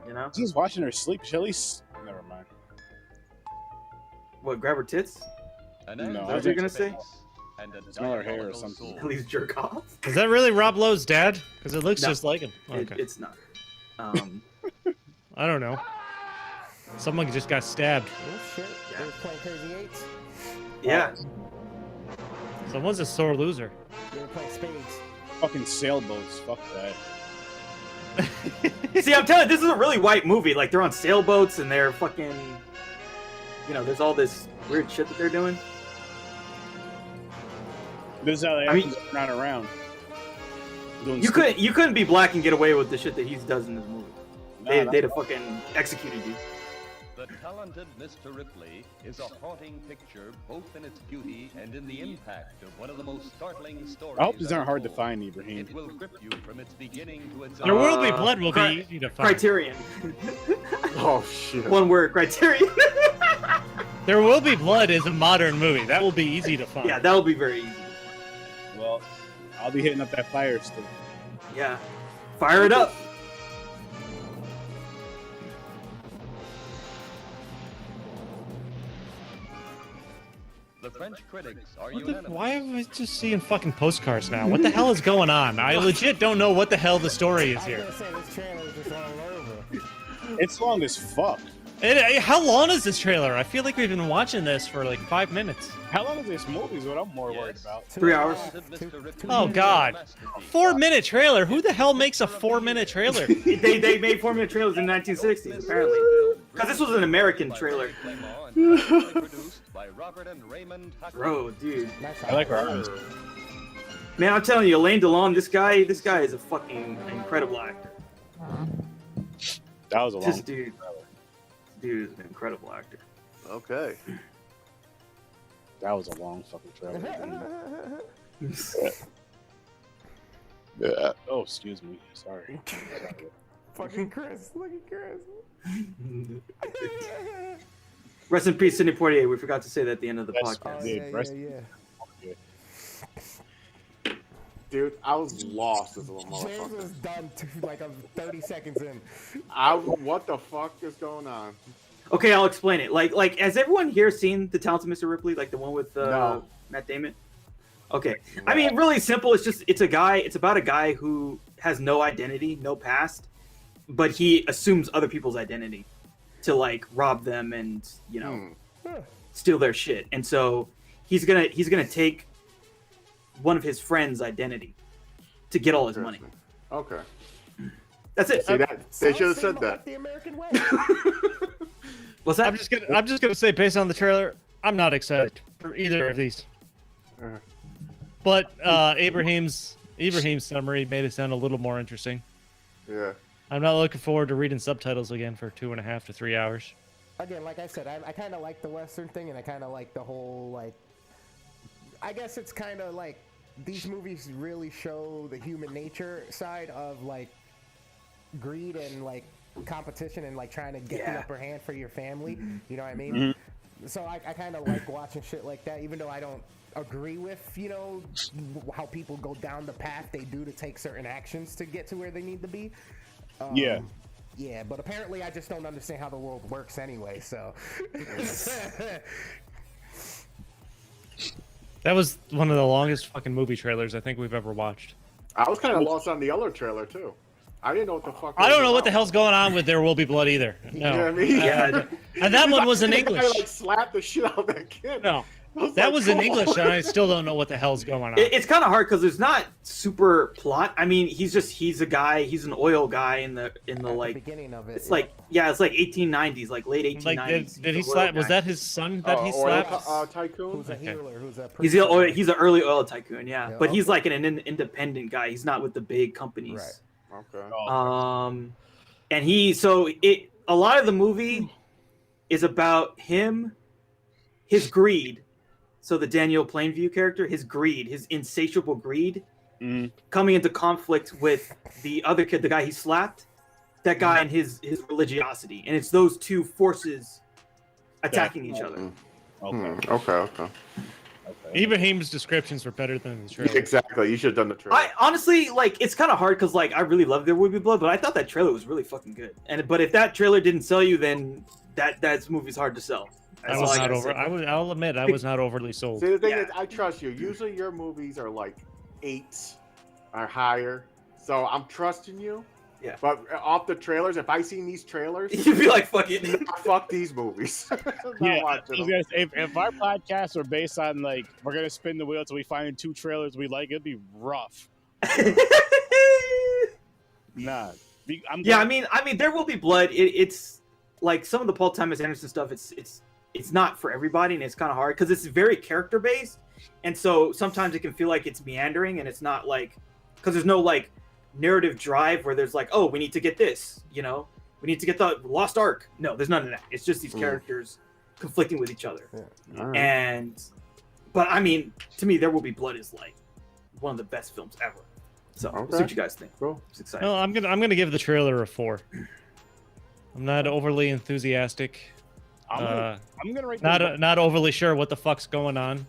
You know? She's watching her sleep. She at least. Never mind. What, grab her tits? No, Is that what you're gonna say? Smell her hair or something. At least jerk off. Is that really Rob Lowe's dad? Because it looks No, just like him. Okay. It's not. I don't know. Someone just got stabbed. Oh shit! They was playing Crazy Eights. Yeah. Someone's a sore loser. They were playing spades. Fucking sailboats. Fuck that. See, I'm telling you, this is a really white movie. Like, they're on sailboats and they're fucking... You know, there's all this weird shit that they're doing. This is how they actually run around. You couldn't be black and get away with the shit that he does in this movie. They'd have fucking executed you. The talented Mr. Ripley is a haunting picture, both in its beauty and in the impact of one of the most startling stories. I hope these aren't hard to find, Ibrahim. It will grip you from its beginning to its There will be blood will be easy to find. Criterion. Oh shit. One word, Criterion. There will be blood is a modern movie. That will be easy to find. Yeah, that'll be very easy. Well, I'll be hitting up that fire stick. Yeah. Fire it up. The French critics are unanimous. Why am I just seeing fucking postcards now? What the hell is going on? I legit don't know what the hell the story is here. It's long as fuck. How long is this trailer? I feel like we've been watching this for like 5 minutes. How long is this movie is what I'm more worried about. 3 hours. Oh god. 4-minute trailer? Who the hell makes a 4-minute trailer? they made 4-minute trailers in the 1960s, apparently. Because this was an American trailer. Bro, dude. I like her arms. Man, I'm telling you, Alain Delon, this guy is a fucking incredible actor. That was a long This dude is an incredible actor. Okay. That was a long fucking trailer. Yeah. Oh, excuse me. Sorry. Fucking Chris. Look at Chris. Rest in peace, Sidney Poitier. We forgot to say that at the end of the Yes, podcast. Yeah. Dude, I was lost as a little James motherfucker. was done like 30 seconds in. What the fuck is going on? Okay, I'll explain it. Like, has everyone here seen The Talented Mr. Ripley? Like the one with No. Matt Damon? Okay. I mean, really simple. It's about a guy who has no identity, no past, but he assumes other people's identity to like rob them and, you know, steal their shit. And so he's gonna take one of his friends' identity to get all his money. Okay. That's it. See that? They should have said that. The American way. What's that? I'm just gonna say, based on the trailer, I'm not excited for either of these. But Ibrahim's summary made it sound a little more interesting. Yeah. I'm not looking forward to reading subtitles again for 2.5 to 3 hours. Again, like I said, I kind of like the Western thing, and I kind of like the whole, like, I guess it's kind of like these movies really show the human nature side of, like, greed and, like, competition and, like, trying to get the upper hand for your family. You know what I mean? So I kind of like watching shit like that, even though I don't agree with, you know, how people go down the path they do to take certain actions to get to where they need to be. Yeah, but apparently I just don't understand how the world works anyway, so. That was one of the longest fucking movie trailers I think we've ever watched. I was kind of lost on the other trailer, too. I didn't know what the fuck. I don't know what the hell's going on with There Will Be Blood either. No. You know what I mean? Yeah. And that one was in The English. guy, like, slapped the shit out of that kid. No. That was in English, and I still don't know what the hell's going on. It's kind of hard because there's not super plot. I mean, he's a guy. He's an oil guy in the like beginning of it. It's like it's like 1890s, like late 1890s. Like, did he slap? Was that his son that he oil slapped? tycoon. Who's a healer? Who's a He's an early oil tycoon, yeah. But he's like an independent guy. He's not with the big companies. Right. Okay. And a lot of the movie is about him, his greed. So the Daniel Plainview character, his greed, his insatiable greed, coming into conflict with the other kid, the guy he slapped, that guy and his religiosity. And it's those two forces attacking each other. Okay. Ibrahim's descriptions were better than the trailer. Exactly. You should have done the trailer. I honestly like it's kind of hard because like I really love There Will Be Blood, but I thought that trailer was really fucking good. But if that trailer didn't sell you, then that movie's hard to sell. I'll admit I was not overly sold. See, the thing is, I trust you. Usually your movies are like 8s or higher, so I'm trusting you. Yeah. But off the trailers, if I seen these trailers, you'd be like, "Fuck it, fuck these movies." If our podcasts are based on like we're gonna spin the wheel till we find 2 trailers we like, it'd be rough. Nah. I mean, There Will Be Blood. It's like some of the Paul Thomas Anderson stuff. It's not for everybody, and it's kind of hard because it's very character based, and so sometimes it can feel like it's meandering, and it's not like because there's no like narrative drive where there's like, oh, we need to get this, we need to get the Lost Ark. No, there's none of that. It's just these characters conflicting with each other. But I mean, to me, There Will Be Blood is like one of the best films ever. So we'll see what you guys think. Cool. It's exciting. No, I'm gonna give the trailer a 4. I'm not overly enthusiastic. I'm gonna rate not overly sure what the fuck's going on.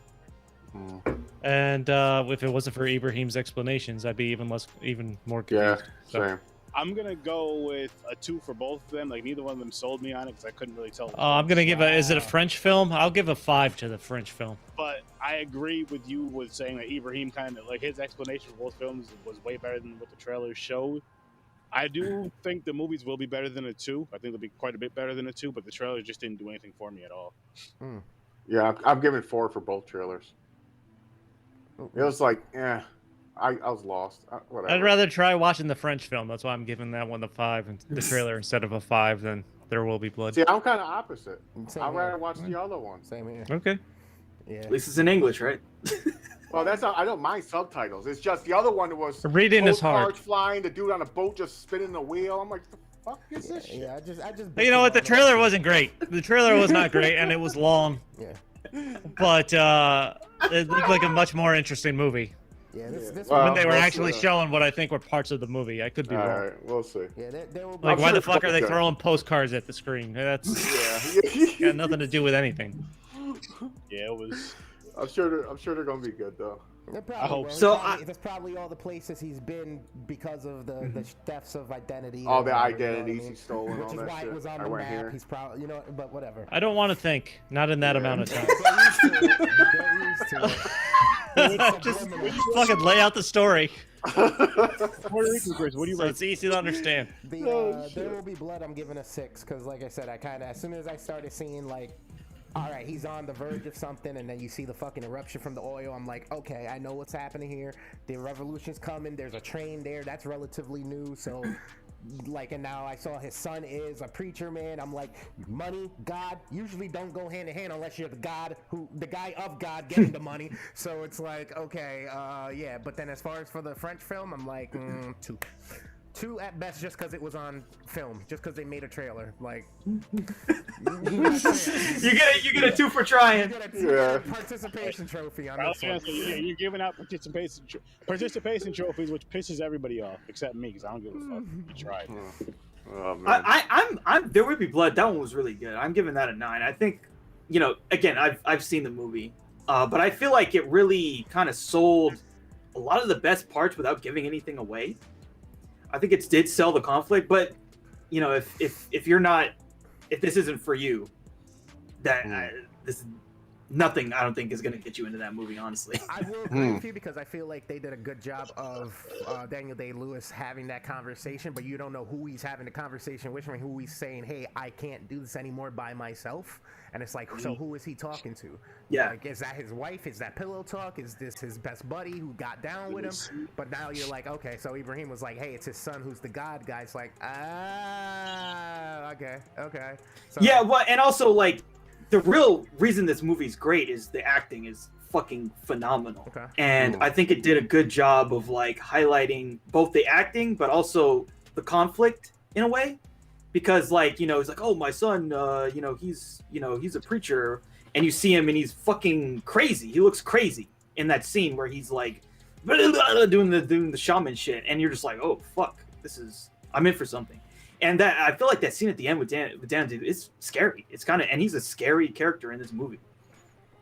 And if it wasn't for Ibrahim's explanations, I'd be even more confused. Same. I'm gonna go with a 2 for both of them. Like neither one of them sold me on it because I couldn't really tell. I'm gonna give is it a French film? I'll give a 5 to the French film. But I agree with you with saying that Ibrahim kind of like his explanation for both films was way better than what the trailers showed. I do think the movies will be better than a 2. I think they'll be quite a bit better than a 2, but the trailers just didn't do anything for me at all. Yeah, I'm giving 4 for both trailers. It was like, I was lost. Whatever. I'd rather try watching the French film. That's why I'm giving that one the 5 and the trailer instead of a 5 than There Will Be Blood. See, I'm kind of opposite. I'd rather here. watch the other one. Same here. Okay. Yeah. At least it's in English, right? Well, that's not, I don't mind subtitles. It's just the other one was reading is hard. Cars flying, the dude on a boat just spinning the wheel. I'm like, the fuck is this shit? Yeah, I just. You know what? The trailer wasn't great. The trailer was not great, and it was long. Yeah. But it looked like a much more interesting movie. Yeah, this when they were actually showing what I think were parts of the movie. I could be wrong. All right, we'll see. Yeah, there will be Like, why the fuck are they throwing postcards at the screen? That's got nothing to do with anything. Yeah, it was. I'm sure they're gonna be good though. I hope so. That's probably all the places he's been because of the thefts of identity. All the whatever, identities he stole and all Which that is why shit. it was on I the went map. here. He's probably, but whatever. I don't want to think. Not in that amount of time. Just fucking lay out the story. What do you So it's easy to understand. There Will Be Blood. I'm giving a 6 because, like I said, I kind of as soon as I started seeing like, all right, he's on the verge of something, and then you see the fucking eruption from the oil. I'm like, okay, I know what's happening here. The revolution's coming. There's a train there. That's relatively new. So, like, and now I saw his son is a preacher, man. I'm like, money, God usually don't go hand in hand unless you're the guy of God getting the money. So it's like, okay, yeah. But then as far as for the French film, I'm like, 2. 2 at best, just because it was on film, just because they made a trailer. Like, you get a 2 for trying. You get a participation trophy on this one. You're giving out participation trophies, which pisses everybody off except me, because I don't give a fuck. You tried. Oh, man. I'm There Will Be Blood. That one was really good. I'm giving that a 9. I think, again, I've seen the movie, but I feel like it really kind of sold a lot of the best parts without giving anything away. I think it did sell the conflict, but if you're not, if this isn't for you, this nothing I don't think is going to get you into that movie, honestly. I will agree with you because I feel like they did a good job of Daniel Day-Lewis having that conversation, but you don't know who he's having the conversation with and who he's saying, hey, I can't do this anymore by myself. And it's like, so who is he talking to? Yeah. Like, is that his wife? Is that pillow talk? Is this his best buddy who got down with him? But now you're like, okay, so Ibrahim was like, hey, it's his son who's the God guy. It's like, okay. So, yeah, well, and also, like, the real reason this movie's great is the acting is fucking phenomenal. Okay. And I think it did a good job of, like, highlighting both the acting, but also the conflict in a way. Because, like, he's like, oh, my son, he's a preacher. And you see him and he's fucking crazy. He looks crazy in that scene where he's like doing the shaman shit. And you're just like, oh, fuck, I'm in for something. And that I feel like that scene at the end with Dan is scary. It's kind of, and he's a scary character in this movie.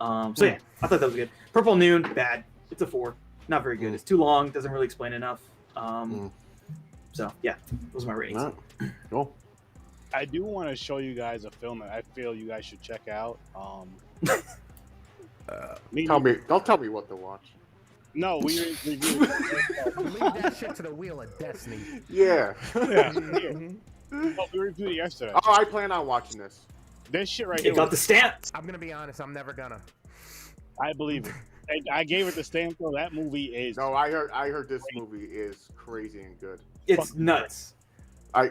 So yeah, I thought that was good. Purple Noon, bad. It's a 4. Not very good. It's too long. Doesn't really explain enough. So yeah, those are my ratings. Cool. I do want to show you guys a film that I feel you guys should check out. Don't tell me what to watch. No, we reviewed it. Leave that shit to the wheel of destiny. Yeah. Oh, we reviewed it yesterday. Oh, I plan on watching this. This shit right You here. got the stamp. I'm gonna be honest. I'm never gonna. I believe it. I gave it the stamp though. That movie is. No, I heard this movie is crazy and good. It's nuts. I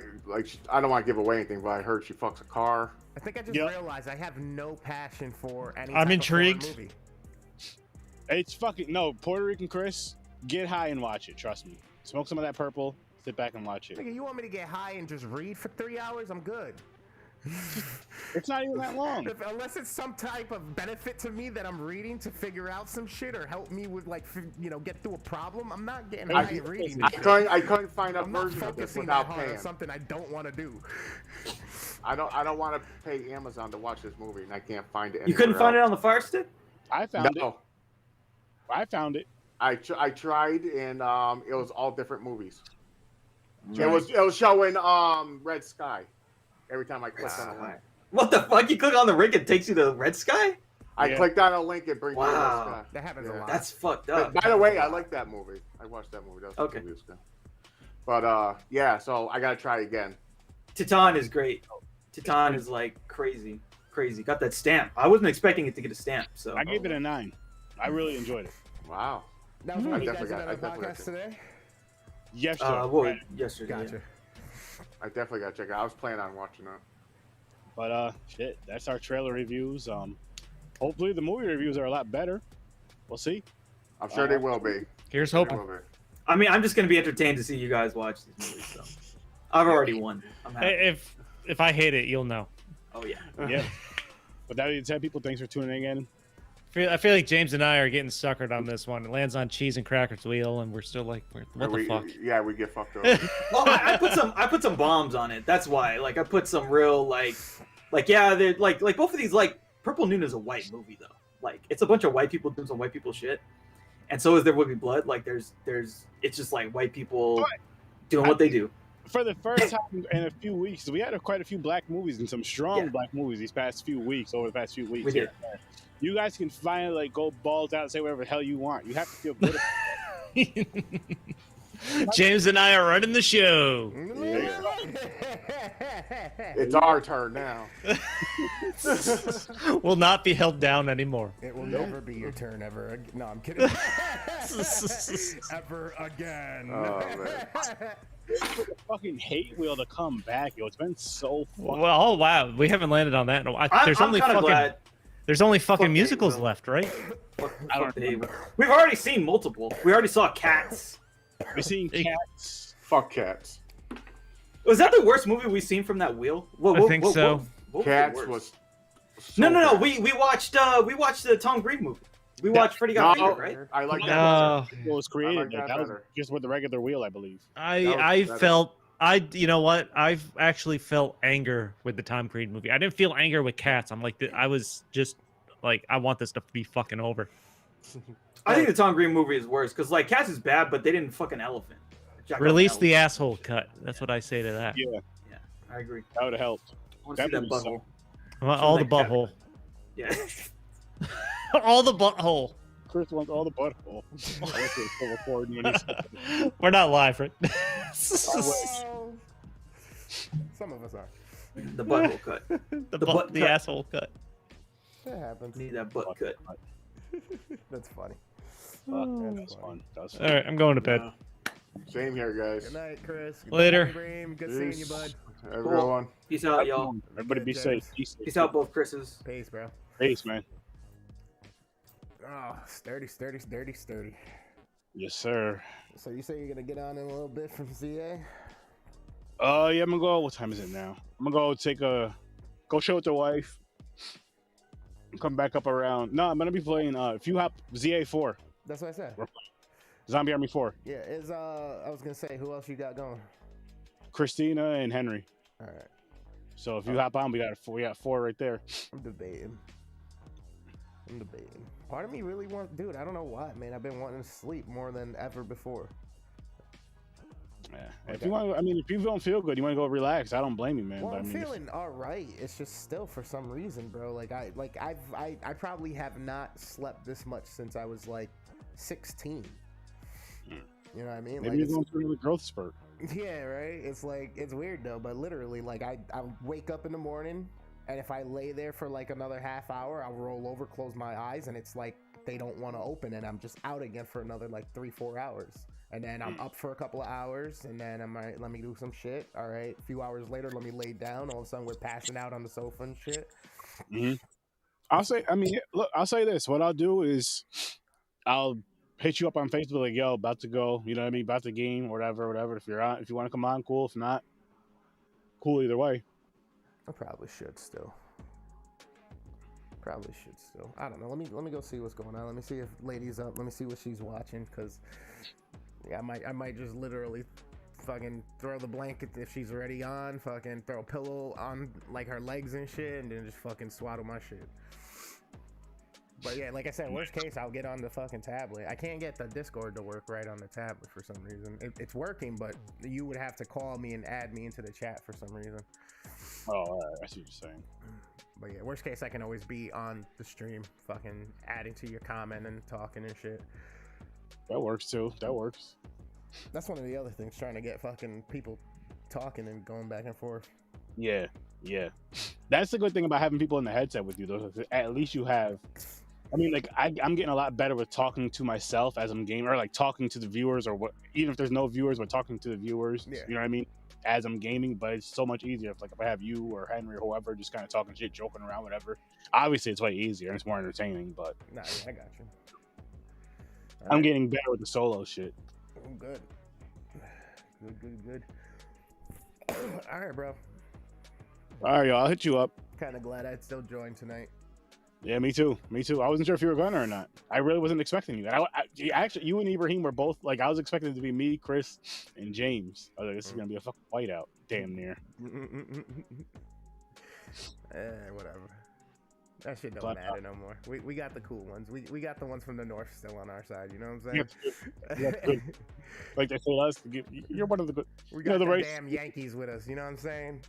don't want to give away anything, but I heard she fucks a car. I think I just realized I have no passion for any. I'm type intrigued. Of foreign movie. It's fucking no Puerto Rican Chris. Get high and watch it. Trust me. Smoke some of that purple. Sit back and watch it. Nigga, you want me to get high and just read for 3 hours? I'm good. It's not even that long. Unless it's some type of benefit to me that I'm reading to figure out some shit or help me with get through a problem. I'm not getting high and reading. I couldn't find a I'm not version of this focusing without that hard paying. on something I don't want to do. I don't want to pay Amazon to watch this movie, and I can't find it. You couldn't find it on the Fire Stick? I found it. I found it. I tried, and it was all different movies. It was showing Red Sky every time I clicked on a link. What the fuck? You click on the link, it takes you to Red Sky? I clicked on a link, it brings me to Red Sky. That happens a lot. That's fucked up. By the way, I like that movie. I watched that movie. That was Okay. good. But yeah, so I gotta try again. Titan is great. Titan is like crazy. Got that stamp. I wasn't expecting it to get a stamp. So I gave it a 9. I really enjoyed it. Wow. That was one of you guys definitely did on the got- I definitely podcast today? Yesterday. Yesterday. Gotcha. I definitely gotta check it out. I was planning on watching it. But shit, that's our trailer reviews. Hopefully the movie reviews are a lot better. We'll see. I'm sure they will be. Here's They hoping. will be. I mean, I'm just gonna be entertained to see you guys watch these movies. So I've already won. I'm happy. If I hate it, you'll know. Oh yeah. Yeah. But that being said, people, thanks for tuning in. I feel like James and I are getting suckered on this one. It lands on cheese and crackers wheel, and we're still like, what the fuck? Yeah, we get fucked up. Well, I put some bombs on it. That's why. Like I put some real like yeah, they're like both of these. Like Purple Noon is a white movie though. Like it's a bunch of white people doing some white people shit, and so is There Will Be Blood. Like there's it's just like white people doing what they do. For the first time in a few weeks, we had quite a few black movies and some strong black movies these past few weeks. Over the past few weeks, We did. You guys can finally like go balls out and say whatever the hell you want. You have to feel good. James and I are running the show. It's our turn now. Will not be held down anymore. It will never be your turn ever. No, I'm kidding. Ever again. Oh, man. For the fucking hate wheel to come back, yo. It's been so fun. Well, oh wow, we haven't landed on that. There's I'm only kinda fucking glad. there's only fucking Fuck musicals Hate Wheel. left, right? Fuck the Hate Wheel. We've already seen multiple. We already saw Cats. We've seen Cats. Fuck Cats. Was that the worst movie we've seen from that wheel? I think so. What Cats the worst? was. So No. bad. We watched the Tom Green movie. We watched Freddy Got No, Fingered, right? I like that. No. better. It was created. I like that that was better. just with the regular wheel, I believe. I better. felt you know what? I've actually felt anger with the Tom Green movie. I didn't feel anger with Cats. I'm like I was just like I want this to be fucking over. I think the Tom Green movie is worse because like Cats is bad, but they didn't fucking elephant. Jack up Release an the asshole cut. That's what I say to that. Yeah, elephant. Yeah, I agree. that would have helped. I want to see that movie butthole. Well, all the that cat. butthole. Yeah. All the butthole. Chris wants all the butthole. I wish it was still recording when he said that. We're not live, right? Well, some of us are. The butthole cut. the asshole cut. That happens. Need that butt cut. That's funny. That was fun. That was fun. All right, I'm going to bed. Same here, guys. Good night, Chris. Good Later. night, Bream. Good seeing you, bud. Everyone. Peace out, y'all. Everybody be safe. Peace out, both Chris's. Peace, bro. Peace, man. Oh, sturdy. Yes, sir. So you say you're gonna get on in a little bit from ZA? Yeah, I'm gonna go. What time is it now? I'm gonna go go show with the wife. Come back up around. No, I'm gonna be playing. If you hop ZA4, That's what I said. Zombie Army 4. Yeah, I was gonna say, who else you got going? Christina and Henry. All right. So if you hop on, we got four right there. I'm debating. Part of me really wants, dude. I don't know why, man. I've been wanting to sleep more than ever before. Yeah. If you want, I mean, if you don't feel good, you want to go relax. I don't blame you, man. Well, but, I'm I mean, feeling all right. It's just still for some reason, bro. I probably have not slept this much since I was like 16. You know what I mean? Maybe you're going through a growth spurt. Yeah, right. It's weird though, but literally, I wake up in the morning, and if I lay there for like another half hour, I'll roll over, close my eyes, and it's like they don't want to open, and I'm just out again for another like 3-4 hours. And then I'm up for a couple of hours, and then I'm like, let me do some shit. All right, a few hours later, let me lay down. All of a sudden, we're passing out on the sofa and shit. I'll say this. What I'll do is, I'll hit you up on Facebook, like, yo, about to go. You know what I mean? About to game, whatever. If you're on, if you want to come on, cool. If not, cool either way. I probably should still. I don't know. Let me go see what's going on. Let me see if Lady's up. Let me see what she's watching, because yeah, I might just literally fucking throw the blanket if she's already on, fucking throw a pillow on like her legs and shit, and then just fucking swaddle my shit. But yeah, like I said, worst case, I'll get on the fucking tablet. I can't get the Discord to work right on the tablet for some reason. It's working, but you would have to call me and add me into the chat for some reason. Oh, all right. I see what you're saying. But yeah, worst case, I can always be on the stream, fucking adding to your comment and talking and shit. That works too. That works. That's one of the other things, trying to get fucking people talking and going back and forth. Yeah. That's the good thing about having people in the headset with you, though. At least you have. I mean, like, I'm getting a lot better with talking to myself as I'm gaming, or like talking to the viewers, or what. Even if there's no viewers, but talking to the viewers. Yeah. You know what I mean? As I'm gaming, but it's so much easier if I have you or Henry or whoever just kind of talking shit, joking around, whatever. Obviously, it's way easier and it's more entertaining, but nah, yeah, I got you. I'm getting better with the solo shit. Oh, good. All right, bro. All right, y'all. I'll hit you up. Kind of glad I'd still join tonight. Yeah, me too. I wasn't sure if you were going or not. I really wasn't expecting you. Actually, you and Ibrahim were both like, I was expecting it to be me, Chris, and James. I was like, this is gonna be a fucking whiteout, damn near. Whatever. That shit don't matter no more. We got the cool ones. We got the ones from the north still on our side. You know what I'm saying? Good. Like they say, us, you're one of the good. We got the damn Yankees with us. You know what I'm saying?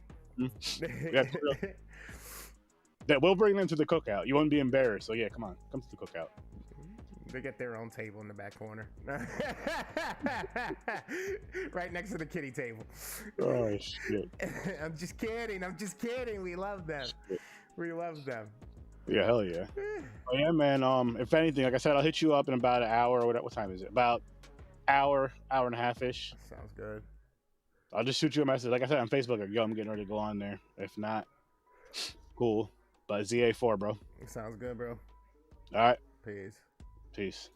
That we'll bring them to the cookout. You won't be embarrassed. So yeah, come to the cookout. They get their own table in the back corner, right next to the kitty table. Oh shit! I'm just kidding. We love them. Yeah, hell yeah. Oh yeah, man. If anything, like I said, I'll hit you up in about an hour or what time is it? About hour and a half ish. Sounds good. I'll just shoot you a message. Like I said on Facebook, like, yo, I'm getting ready to go on there. If not, cool. But ZA4, bro. Sounds good, bro. All right. Peace. Peace.